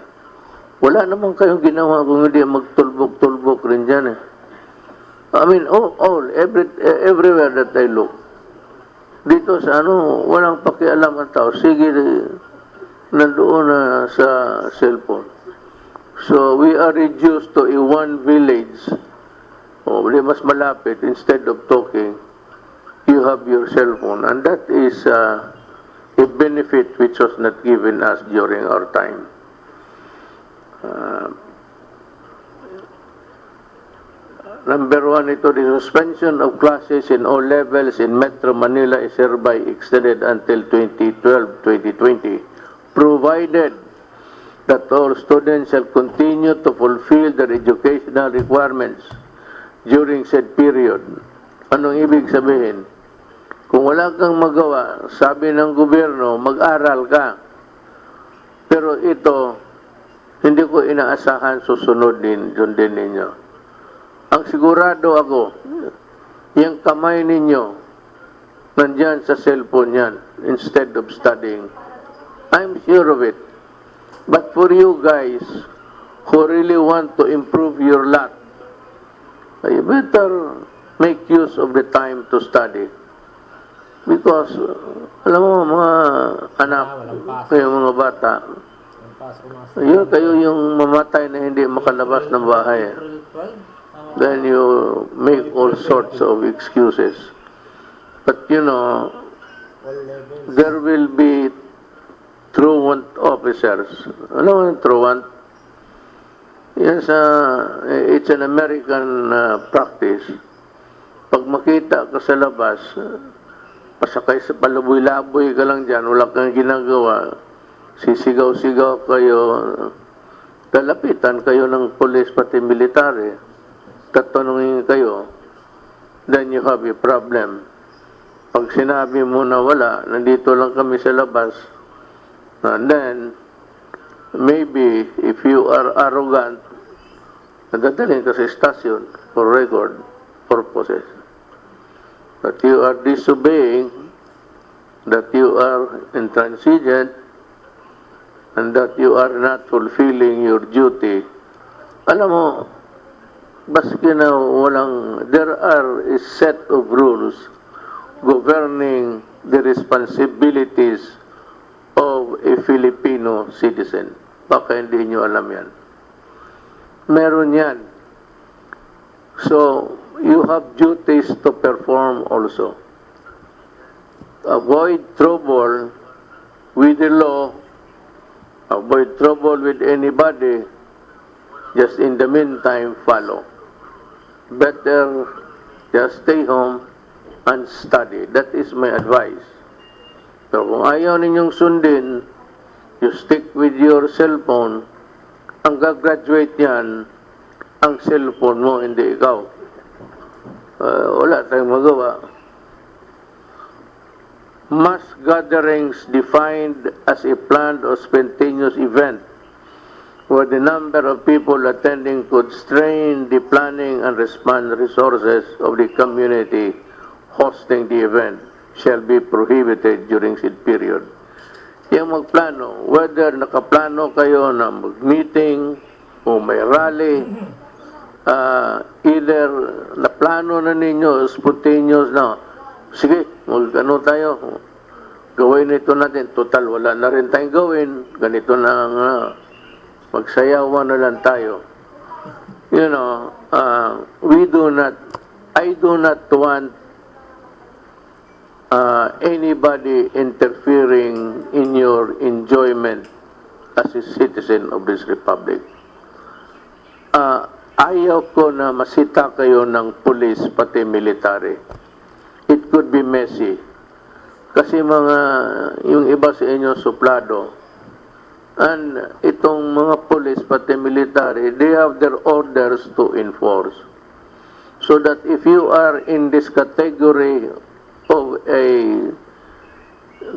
Wala naman kayong ginawa kung hindi magtulbok-tulbok rin dyan eh. I mean, everywhere that I look. Dito sa walang pakialam ang tao. Sige, nandoon na sa cellphone. So, we are reduced to a one village. Mas malapit. Instead of talking, you have your cellphone. And that is a benefit which was not given us during our time. Number 1, ito, the suspension of classes in all levels in Metro Manila is hereby extended until 2012-2020, provided that all students shall continue to fulfill their educational requirements during said period. Anong ibig sabihin? Kung wala kang magawa, sabi ng gobyerno, mag-aral ka. Pero ito, hindi ko inaasahan susunod din ninyo. Ang sigurado ako, yung kamay ninyo, nandyan sa cellphone yan, instead of studying. I'm sure of it. But for you guys, who really want to improve your lot, you better make use of the time to study. Because, alam mo, mga anak, kayo mga bata, kayo yung mamatay na hindi makalabas ng bahay. Then you make all sorts of excuses. But there will be truant officers. Alam mo yung truant? Yes, it's an American practice. Pag makita ka sa labas, pasakay sa palaboy-laboy ka lang dyan, wala kang ginagawa, sisigaw-sigaw kayo, lalapitan kayo ng pulis pati military, tatanungin kayo, then you have a problem. Pag sinabi mo na wala, nandito lang kami sa labas, and then, maybe, if you are arrogant, nadadalhin ka sa station for record purposes. That you are disobeying, that you are intransigent, and that you are not fulfilling your duty. Alam mo, baski na walang, there are a set of rules governing the responsibilities of a Filipino citizen. Baka hindi nyo alam yan. Meron yan. So, you have duties to perform also. Avoid trouble with the law, avoid trouble with anybody, just in the meantime, follow. Better just stay home and study. That is my advice. So, kung ayaw ninyong sundin, you stick with your cellphone, ang gagraduate yan, ang cellphone mo, hindi ikaw. Wala tayong magawa. Mass gatherings defined as a planned or spontaneous event where the number of people attending could strain the planning and response resources of the community hosting the event shall be prohibited during said period. Yung magplano, whether nakaplano kayo na mag-meeting o may rally, either naplano na ninyo, spontaneous na, sige, mag-ano tayo, gawin ito natin, total wala na rin tayong gawin, ganito na magsayawan na lang tayo. You know, I do not want anybody interfering in your enjoyment as a citizen of this republic. Ayaw ko na masita kayo ng pulis pati military. It could be messy. Kasi yung iba sa inyo suplado. And itong mga pulis pati military, they have their orders to enforce. So that if you are in this category of a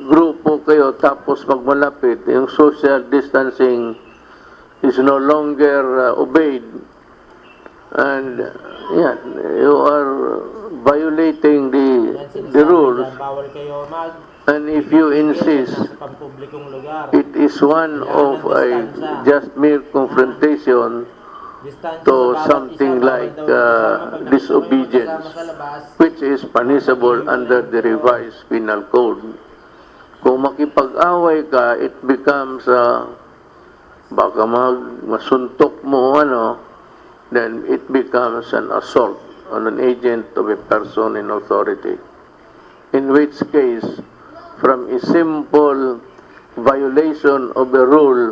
grupo kayo tapos magmalapit, yung social distancing is no longer obeyed, and yan, you are violating the rules. Bawal kayo And if you insist, sa pampublikong lugar. it is one of a just mere confrontation to something like disobedience, which is punishable under the revised penal code. Kung makipag-away ka, it becomes baka masuntok mo then it becomes an assault on an agent of a person in authority. In which case, from a simple violation of a rule,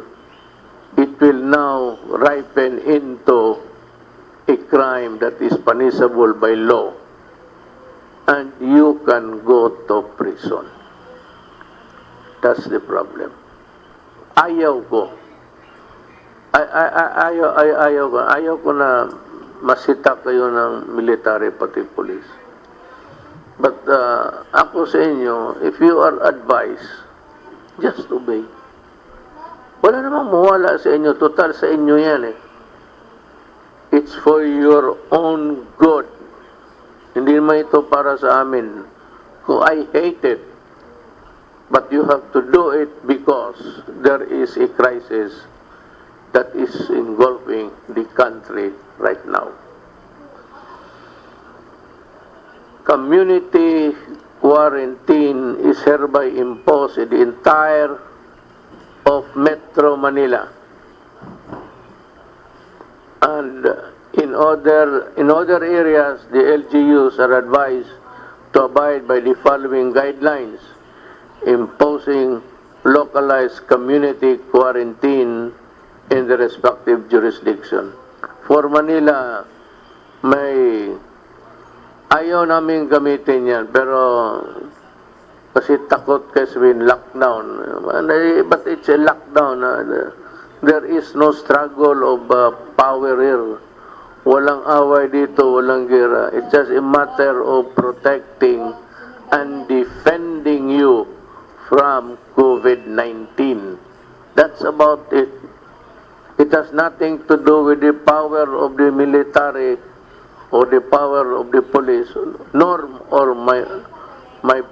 it will now ripen into a crime that is punishable by law. And you can go to prison. That's the problem. Ayaw ko. Ayaw ko na masita kayo ng military pati police. But ako sa inyo, if you are advised, just obey. Wala namang mawala sa inyo. Total sa inyo yan eh. It's for your own good. Hindi naman ito para sa amin. Kung I hate it, but you have to do it because there is a crisis that is engulfing the country right now. Community quarantine is hereby imposed in the entire of Metro Manila. And in other areas, the LGUs are advised to abide by the following guidelines: imposing localized community quarantine in the respective jurisdiction. For Manila, may ayaw namin gamitin yan, pero kasi takot kasi with lockdown. But it's a lockdown. There is no struggle of power here. Walang away dito, walang gira. It's just a matter of protecting and defending you from COVID-19. That's about it. It has nothing to do with the power of the military or the power of the police, nor or my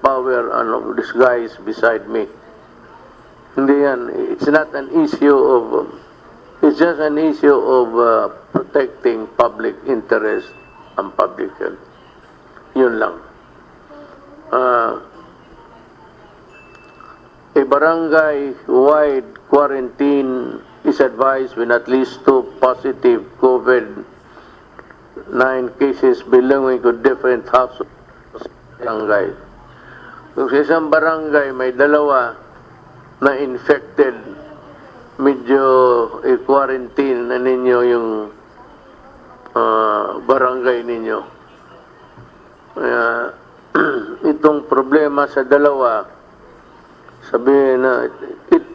power and this guy is beside me. Hindi yan. It's not an issue of, it's just an issue of protecting public interest and public health. Yun lang. A barangay-wide quarantine is advised when at least 2 positive COVID-19 cases belonging to different households barangay. Kung sa isang barangay may dalawa na infected, medyo i-quarantine na ninyo yung barangay ninyo. Itong problema sa dalawa, sabihin na it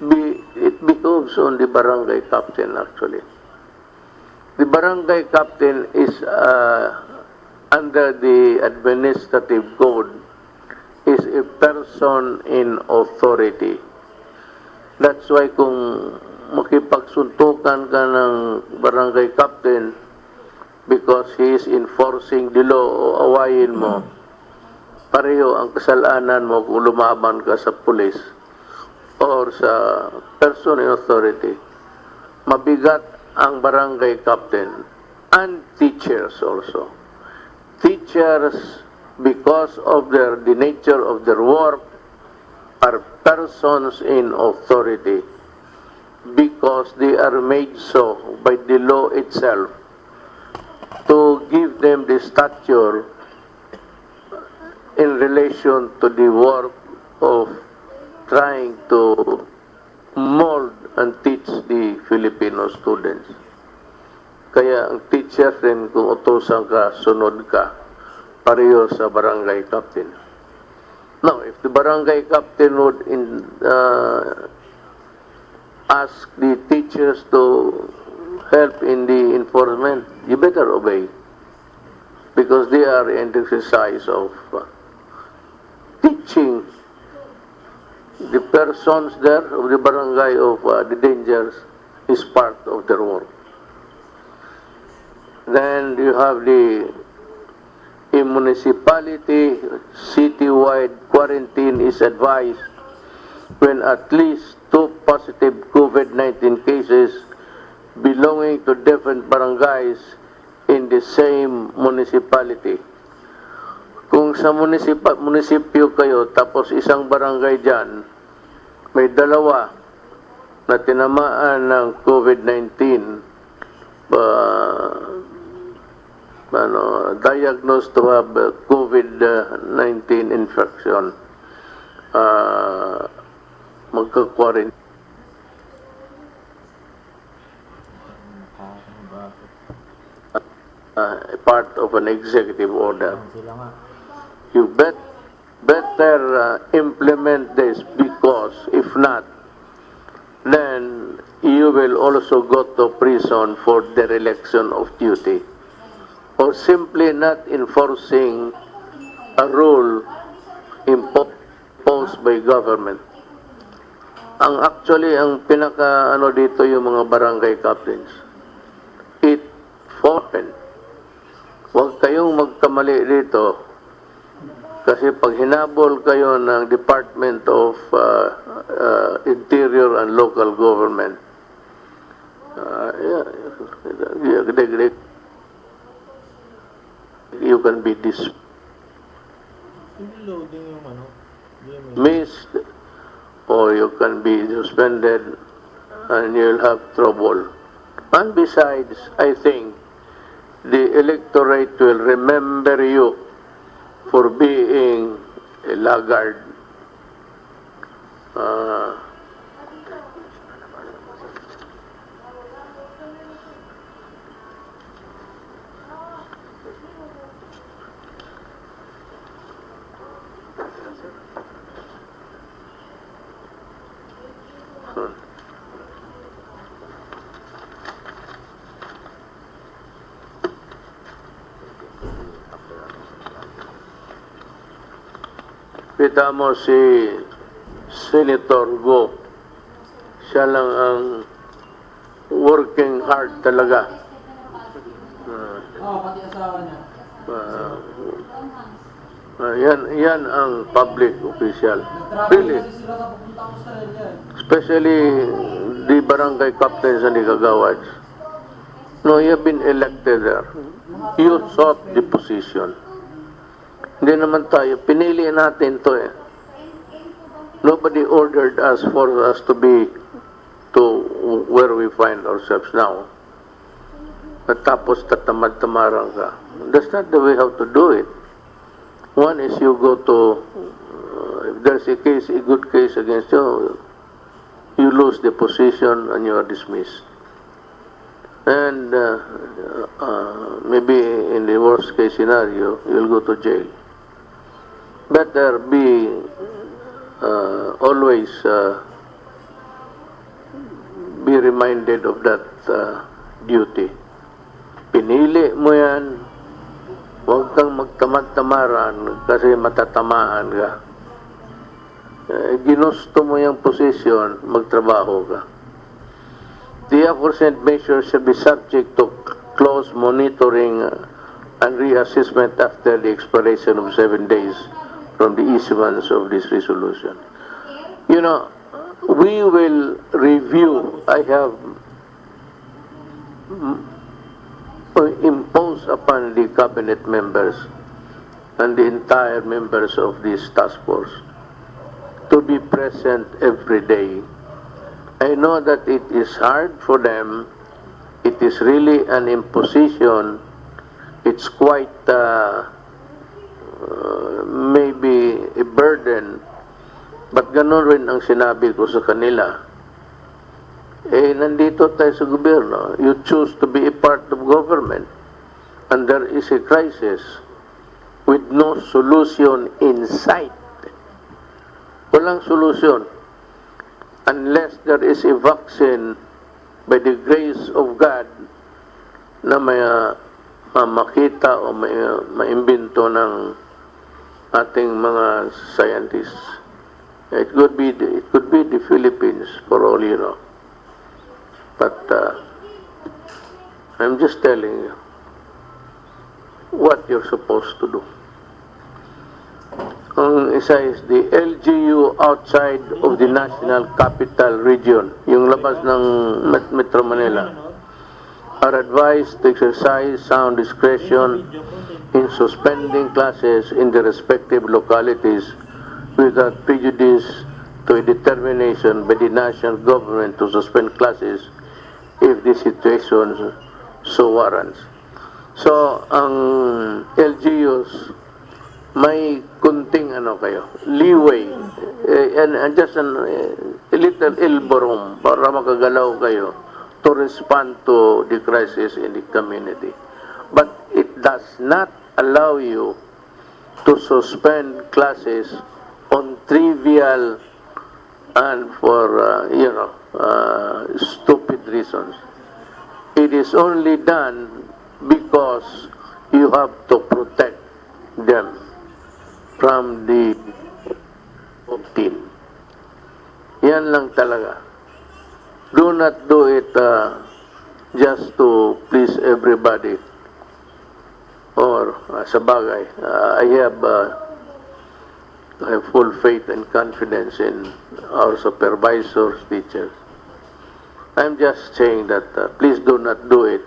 behoves on the barangay captain actually. The barangay captain is under the administrative code is a person in authority. That's why kung makipagsuntukan ka ng barangay captain because he is enforcing the law o awayin mo, pareho ang kasalanan mo kung lumaban ka sa pulis or sa person in authority. Mabigat ang barangay captain and teachers also. Teachers, because of the nature of their work, are persons in authority because they are made so by the law itself to give them the stature in relation to the work of trying to mold and teach the Filipino students. Kaya ang teacher rin, kung utosan ka, sunod ka, pareho sa barangay captain. Now, if the barangay captain would ask the teachers to help in the enforcement, you better obey because they are in the exercise of teaching the persons there of the barangay of the dangers is part of their work. Then you have the municipality citywide quarantine is advised when at least 2 positive COVID-19 cases belonging to different barangays in the same municipality. Kung sa munisipyo kayo, tapos isang barangay dyan, may dalawa na tinamaan ng COVID-19, diagnosed to have COVID-19 infection, magka-quarantine. Part of an executive order. Sila nga. You better implement this because if not, then you will also go to prison for dereliction of duty or simply not enforcing a rule imposed by government. Actually, ang pinaka dito yung mga barangay captains. It foreign. Huwag kayong magkamali dito. Kasi pag hinabol kayo ng Department of Interior and Local Government, you can be Loading yung missed or you can be suspended and you'll have trouble. And besides, I think the electorate will remember you for being a laggard. kita mo si Senator Go. Siya lang ang working hard talaga. Pati asawa niya. Yan ang public official. Nag-travel Really. kasi sila sa papuntang Australia. Especially the barangay captains and the kagawads. No, you have been elected there. You sought the position. Hindi naman tayo. Pinili natin to eh. Nobody ordered us for us to be to where we find ourselves now. At tapos tatamad-tamarang ka. That's not the way how to do it. One is you go to, if there's a case, a good case against you, you lose the position and you are dismissed. And maybe in the worst case scenario, you'll go to jail. Better be always be reminded of that duty. Pinili mo yan, huwag kang magtamad-tamaran kasi matatamaan ka. Ginusto mo yung posisyon, magtrabaho ka. The aforesaid measures shall be subject to close monitoring and reassessment after the expiration of 7 days from the issuance of this resolution. You know, we will review, I have imposed upon the cabinet members and the entire members of this task force to be present every day. I know that it is hard for them. It is really an imposition. It's quite maybe a burden. But ganun rin ang sinabi ko sa kanila. Nandito tayo sa gobyerno. You choose to be a part of government. And there is a crisis with no solution in sight. Walang solution. Unless there is a vaccine by the grace of God na may makita o maimbento ng ating mga scientists. It could be the Philippines for all you know. But I'm just telling you what you're supposed to do. Ang isa is the LGU outside of the National Capital Region, yung labas ng Metro Manila, are advised to exercise sound discretion in suspending classes in the respective localities without prejudice to a determination by the national government to suspend classes if the situation so warrants. So, ang LGUs, may kunting leeway, and just a little elbow room para makagalaw kayo to respond to the crisis in the community. But it does not allow you to suspend classes on trivial and for, stupid reasons. It is only done because you have to protect them from the 14. Yan lang talaga. Do not do it just to please everybody. Or sa bagay, I have full faith and confidence in our supervisors, teachers. I'm just saying that please do not do it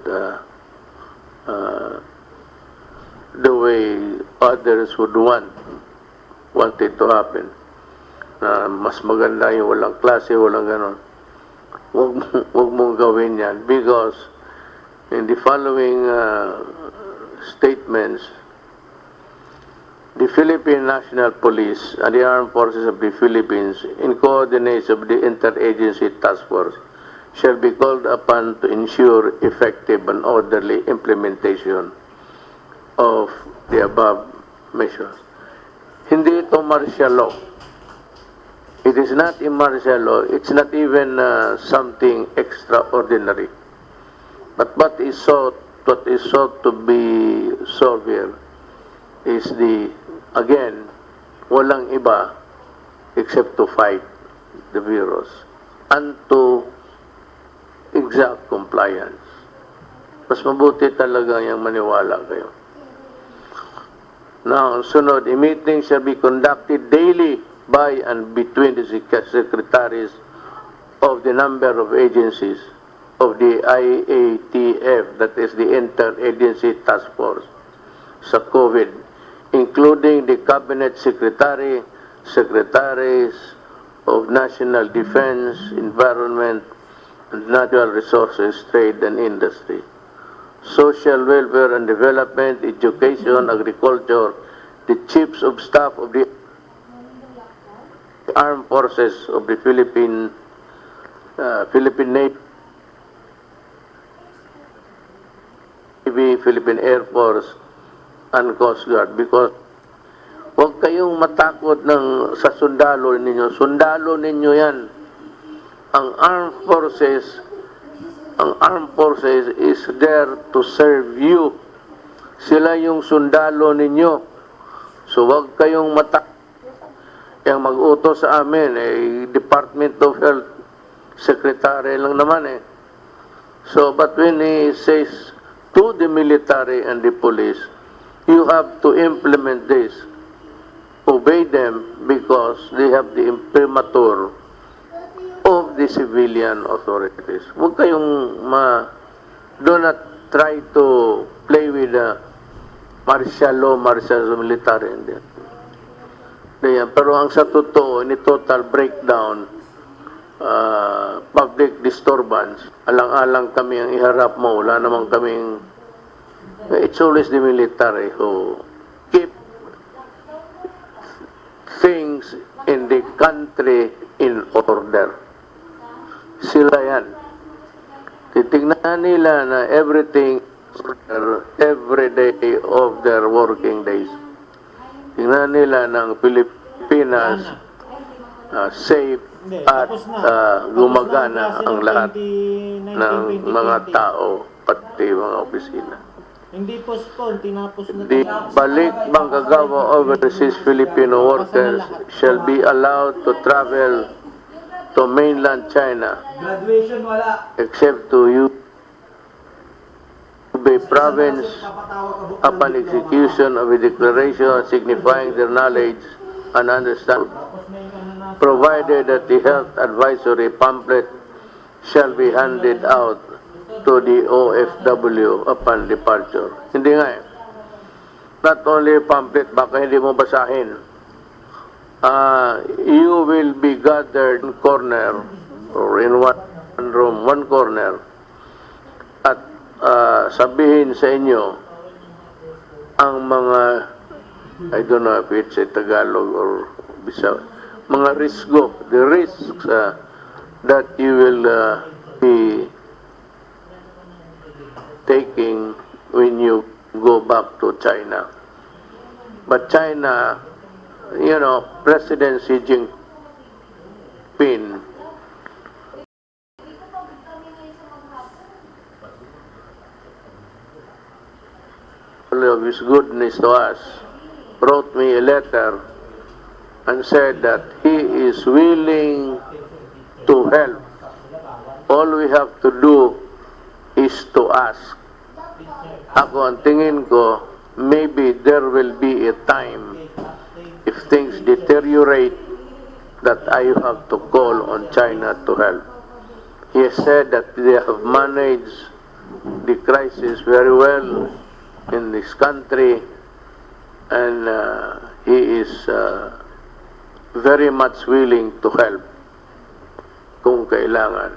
the way others would want it to happen. Mas maganda yung walang klase, walang ganon. Huwag mong gawin yan because in the following statements, the Philippine National Police and the Armed Forces of the Philippines, in coordination with the Interagency Task Force, shall be called upon to ensure effective and orderly implementation of the above measures. Hindi ito martial law. It is not a martial law. It's not even something extraordinary. But what is sought to be solved here is again, walang iba except to fight the virus and to exact compliance. Mas mabuti talaga yung maniwala kayo. Now, sunod, a meeting shall be conducted daily by and between the secretaries of the number of agencies of the IATF, that is the Interagency Task Force sa COVID, including the Cabinet Secretary, Secretaries of National Defense, Environment, and Natural Resources, Trade and Industry, Social Welfare and Development, Education, Agriculture, the Chiefs of Staff of the Armed Forces of the Philippine Navy, Philippine Air Force, and Coast Guard, because huwag kayong matakot sa sundalo ninyo. Sundalo ninyo yan. Ang armed forces is there to serve you. Sila yung sundalo ninyo. So huwag kayong matakot. Yang mag-utos sa amin, Department of Health Secretary lang naman eh. So, but when he says to the military and the police, you have to implement this. Obey them because they have the imprimatur of the civilian authorities. Huwag kayong do not try to play with martial law, martial military. Pero ang sa totoo, ni total breakdown, public disturbance, alang-alang kami ang iharap mo, wala namang kaming, it's always the military who keep things in the country in order. Sila yan. Titignan nila na everything every day of their working days. Tingnan nila ng Pilipinas safe at gumagana ang lahat ng mga tao pati mga opisina. Hindi postpone, tinapos na The balik manggagawa overseas Filipino workers shall be allowed to travel to mainland China Graduation wala. except to Hubei province upon execution of a declaration signifying their knowledge and understanding, provided that the health advisory pamphlet shall be handed out to the OFW upon departure. Hindi nga eh. Not only pamphlet, baka hindi mo basahin. You will be gathered in corner or in one room, one corner, at sabihin sa inyo ang mga, I don't know if it's a Tagalog or Bisao, mga risgo, the risks that you will be taking when you go back to China. But China, you know, President Xi Jinping of his goodness to us, wrote me a letter and said that he is willing to help. All we have to do is to ask. Ako, ang tingin ko, maybe there will be a time if things deteriorate that I have to call on China to help. He has said that they have managed the crisis very well in this country, and he is very much willing to help kung kailangan.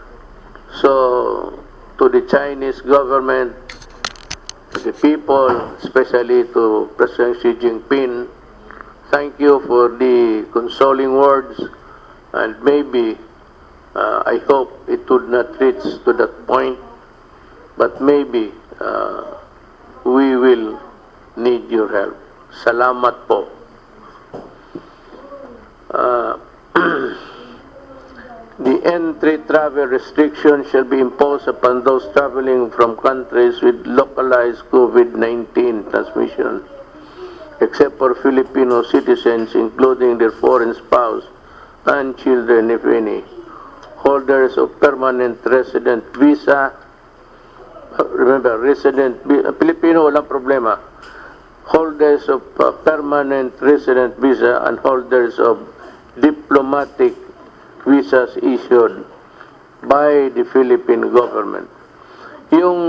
So, to the Chinese government, to the people, especially to President Xi Jinping, thank you for the consoling words, and maybe, I hope it would not reach to that point, but maybe we will need your help. Salamat po. The entry travel restriction shall be imposed upon those traveling from countries with localized COVID-19 transmission, except for Filipino citizens, including their foreign spouse and children, if any, holders of permanent resident visa. Remember, Filipino, walang problema. Holders of permanent resident visa and holders of diplomatic visas issued by the Philippine government. Yung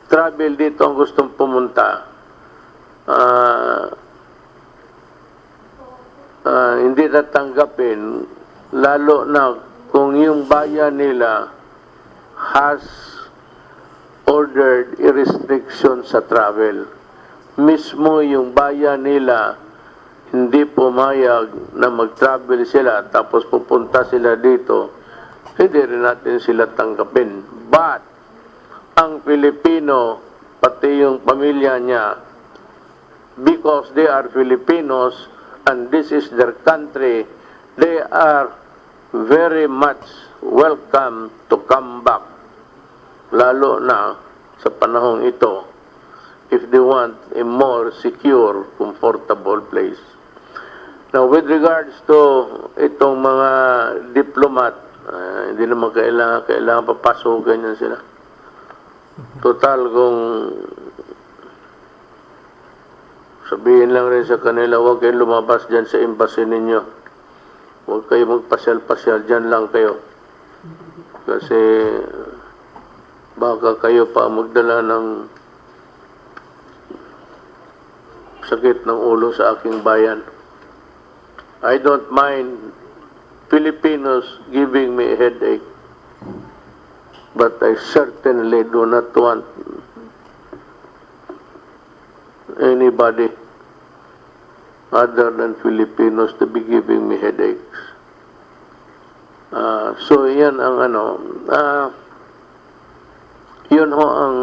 travel dito ang gustong pumunta, hindi tatanggapin, lalo na kung yung bayan nila has ordered a restriction sa travel. Mismo yung bayan nila hindi pumayag na mag-travel sila tapos pupunta sila dito, hindi rin natin sila tanggapin. But, ang Pilipino, pati yung pamilya niya, because they are Filipinos and this is their country, they are very much welcome to come back. Lalo na sa panahong ito, if they want a more secure, comfortable place. Now, with regards to itong mga diplomat, hindi naman kailangan papasukan yan sila. Total, kung sabihin lang rin sa kanila, huwag kayong lumabas dyan sa embassy ninyo. Huwag kayo magpasyal-pasyal, dyan lang kayo. Kasi baka kayo pa magdala ng sakit ng ulo sa aking bayan. I don't mind Filipinos giving me a headache, but I certainly do not want anybody other than Filipinos to be giving me headaches. So yan ang yun ho ang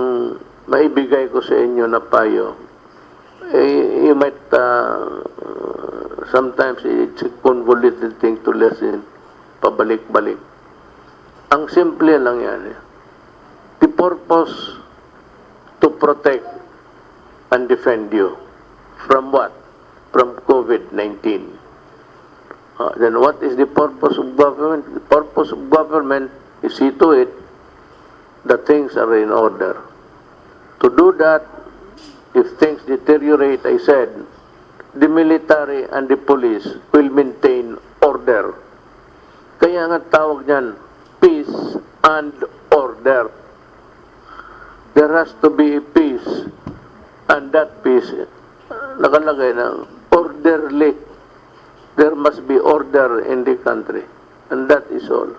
maibigay ko sa inyo na payo. You might sometimes it's a convoluted thing to listen, pabalik-balik. Ang simple lang yan. The purpose to protect and defend you from what? From COVID-19. Then what is the purpose of government? The purpose of government is see to it that things are in order. To do that, if things deteriorate, I said, the military and the police will maintain order. Kaya nga tawag niyan, peace and order. There has to be a peace, and that peace, nakalagay na, orderly. There must be order in the country, and that is all.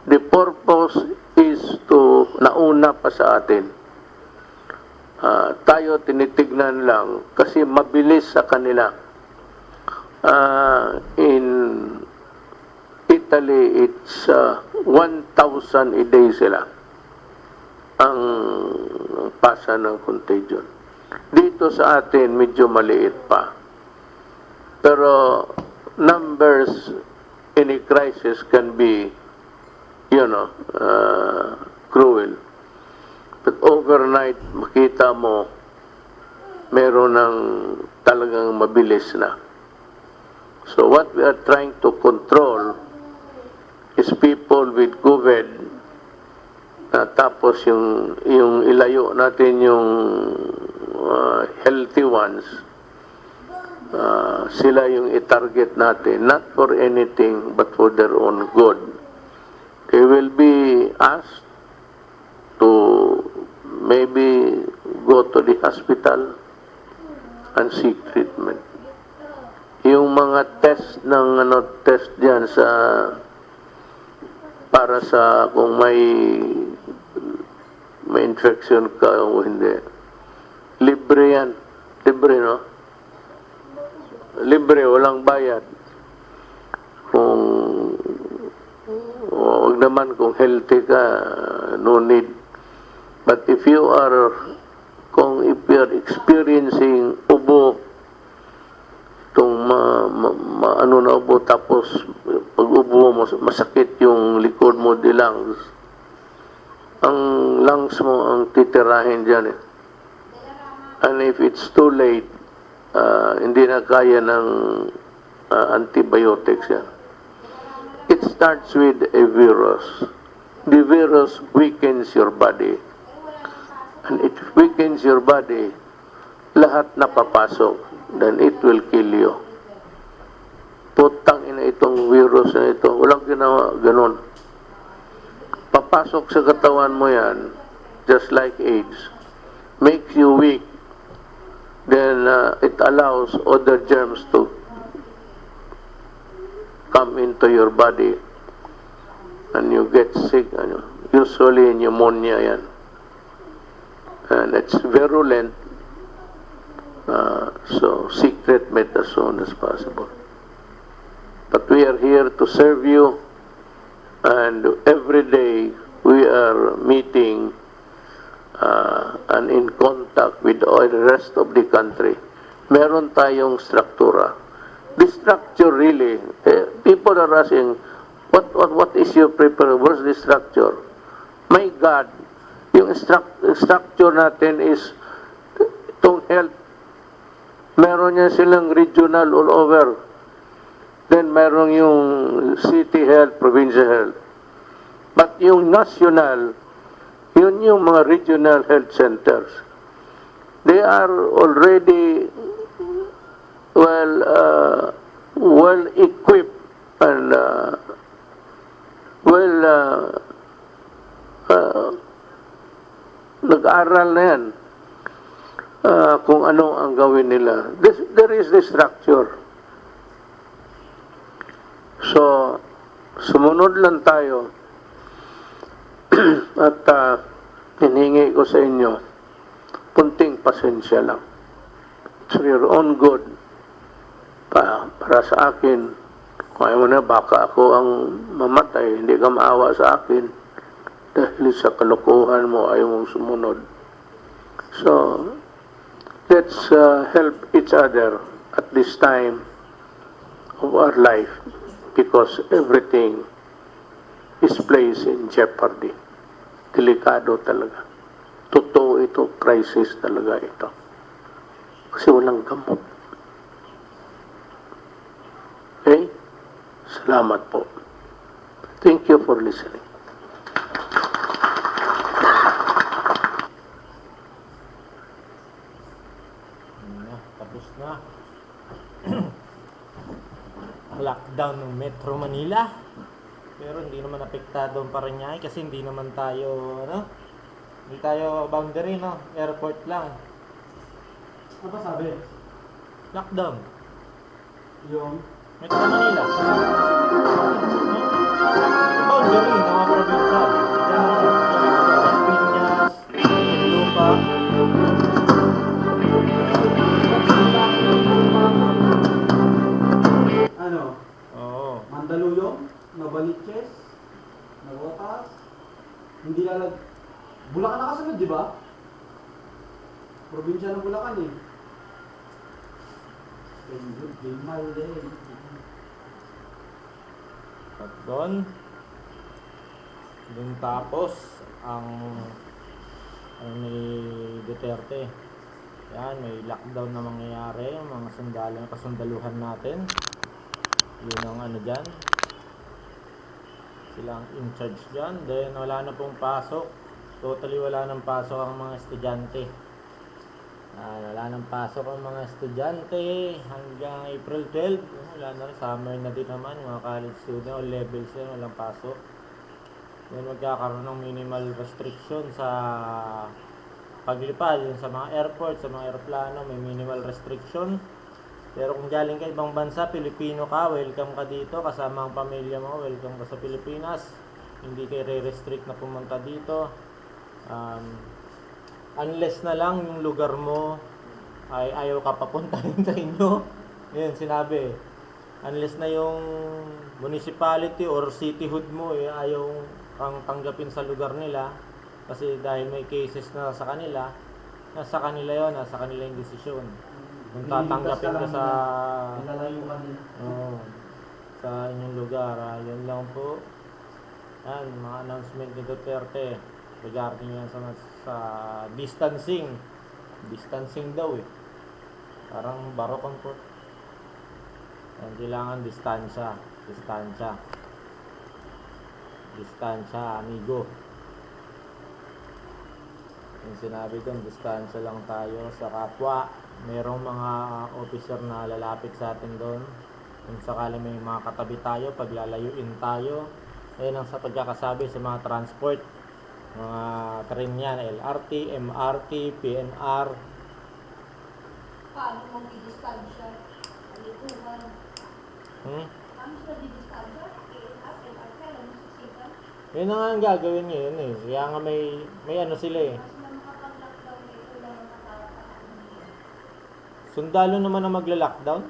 The purpose is to nauna pa sa atin. Tayo tinitignan lang kasi mabilis sa kanila. In Italy, it's 1,000 a day sila ang pasa ng contagion. Dito sa atin, medyo maliit pa. Pero numbers in a crisis can be, cruel. But overnight, makita mo, meron ng talagang mabilis na. So what we are trying to control is people with COVID, tapos yung ilayo natin yung healthy ones, sila yung i-target natin, not for anything, but for their own good. They will be asked to maybe go to the hospital and seek treatment. Yung mga test ng test diyan sa para sa kung may infection ka o hindi. Libre yan. Libre, no? Libre, walang bayad. Kung wag naman kung healthy ka, no need. But if you are experiencing ubo, itong na ubo, tapos pag ubo mo, masakit yung likod mo, the lungs. Ang lungs mo ang titirahin dyan eh. And if it's too late, hindi na kaya ng antibiotics yan. It starts with a virus. The virus weakens your body. And it weakens your body, lahat na papasok, then it will kill you. Putang ina itong virus na ito, walang ginawa ganun. Papasok sa katawan mo yan, just like AIDS, makes you weak, then it allows other germs to come into your body, and you get sick, usually pneumonia yan. And it's virulent, so seek treatment as soon as possible. But we are here to serve you, and every day we are meeting and in contact with all the rest of the country. Meron tayong struktura. The structure really, people are asking, what is your preparation? What's the structure? My God, yung structure natin is itong health. Meron niya silang regional all over. Then meron yung city health, provincial health. But yung national, yun yung mga regional health centers. They are already well equipped and nag-aral na yan kung ano ang gawin nila. There is the structure. So, sumunod lang tayo at hiningi ko sa inyo punting pasensya lang. For your own good, para sa akin, kung ayaw mo na, baka ako ang mamatay, hindi ka maawa sa akin dahil sa kalokohan mo, ayaw mong sumunod. So, let's help each other at this time of our life, because everything is placed in jeopardy. Delikado talaga. Totoo ito, crisis talaga ito. Kasi walang gamot. Okay? Salamat po. Thank you for listening. Tapos na. Lockdown ng Metro Manila. Pero hindi naman apektado ang Parañaque kasi hindi naman tayo, hindi tayo boundary, airport lang. Ano ba sabi? Lockdown. Yung Metro Manila. Boundary ng mga probinsya. Las Piñas, Muntinlupa. ano? Oo. Mandaluyong, Novaliches, Nagotas, hindi Bulacan nakasunod, di ba? Probinsya ng Bulacan eh. Good, Gimal din. At doon tapos ang ni Duterte. Yan, may lockdown na mangyayari, mga kasundaluhan natin. Yun ang dyan. Sila ang in charge dyan. Then wala na pong pasok. Totally wala nang pasok ang mga estudyante. Wala nang pasok ang mga estudyante hanggang April 12. Wala na rin, summer na din naman. Mga college student o levels yan, walang pasok. Then magkakaroon ng minimal restriction sa paglipad. Yun sa mga airport, sa mga aeroplano, may minimal restriction. Pero kung galing ka ibang bansa, Pilipino ka, welcome ka dito, kasama ang pamilya mo, welcome ka sa Pilipinas. Hindi kayo re-restrict na pumunta dito. Unless na lang yung lugar mo ay ayaw ka papuntahin sa inyo. Yun, sinabi. Unless na yung municipality or cityhood mo ayaw kang tanggapin sa lugar nila. Kasi dahil may cases na sa kanila, nasa kanila yun, nasa kanila yung desisyon. Kung tatanggapin ka sa sa inyong lugar, yun lang po. Yan, mga announcement ni Duterte regarding yan sa distancing daw Parang baro comfort. Yan, kailangan distansya. Distansya. Distansya, amigo. Yung sinabi doon, distansya lang tayo sa kapwa. Merong mga officer na lalapit sa atin doon. Kung sakali may mga katabi tayo, paglalayuin tayo. Ayun ang sa pagkakasabi sa mga transport. Mga train yan, LRT, MRT, PNR. Paano mo i-distansya? Alikuhan. Paano sila di-distansya? LRT, alam mo sa sipan? Yun na nga ang gagawin nyo yun eh. Kaya nga may ano sila eh. Mas na makapag-lockdown may kulang ang nakakataon. Sundalo naman ang magla-lockdown.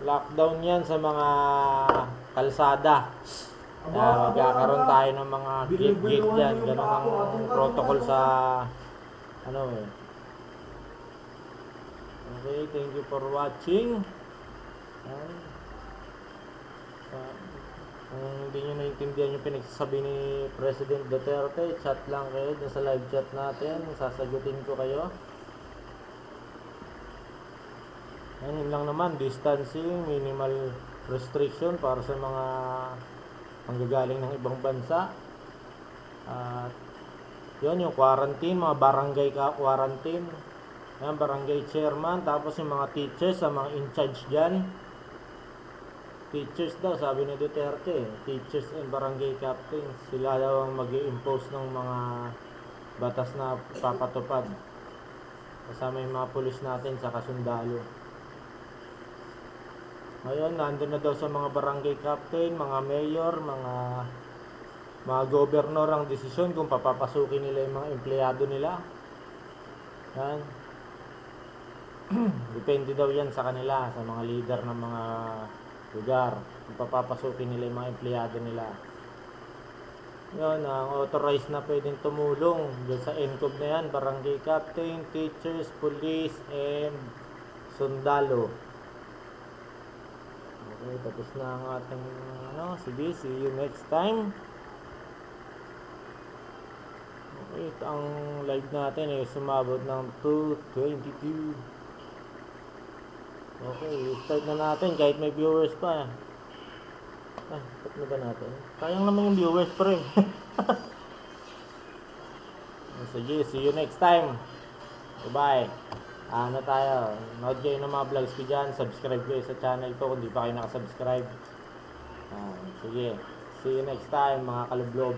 Lockdown yan sa mga kalsada. Magkakaroon tayo ng mga gate-gate dyan. Ganun ang protocol sa ano eh. Okay, thank you for watching. Kung hindi nyo naiintindihan yung pinagsasabi ni President Duterte, chat lang kayo dun sa live chat natin. Sasagutin ko kayo. Ayun lang naman, distancing, minimal restriction para sa mga manggagaling ng ibang bansa. At yun, yung quarantine, mga barangay quarantine. Ayan, barangay chairman, tapos yung mga teachers, sa mga in charge dyan. Teachers daw, sabi ni Duterte, teachers and barangay captains, sila daw ang mag-i-impose ng mga batas na papatupad. Kasama yung mga pulis natin sa kasundalo. Ngayon, nandun na daw sa mga barangay captain, mga mayor, mga gobernador ang desisyon kung papapasukin nila yung mga empleyado nila. Yan. Depende daw yan sa kanila, sa mga leader ng mga lugar, kung papapasukin nila yung mga empleyado nila. Yun, ang authorized na pwedeng tumulong dyan sa NCOB na yan, barangay captain, teachers, police, and sundalo. Okay, tapos na ang ating sige, see you next time. Okay, ang live natin ay sumabot ng 2:22. Okay, start na natin kahit may viewers pa. Start na ba natin? Sayang naman yung viewers pa rin. Sige, see you next time. Bye-bye. Ano tayo, nood kayo ng mga vlogs ko dyan, subscribe kayo sa channel ko kung di pa kayo nakasubscribe. Sige, see you next time mga kalublob.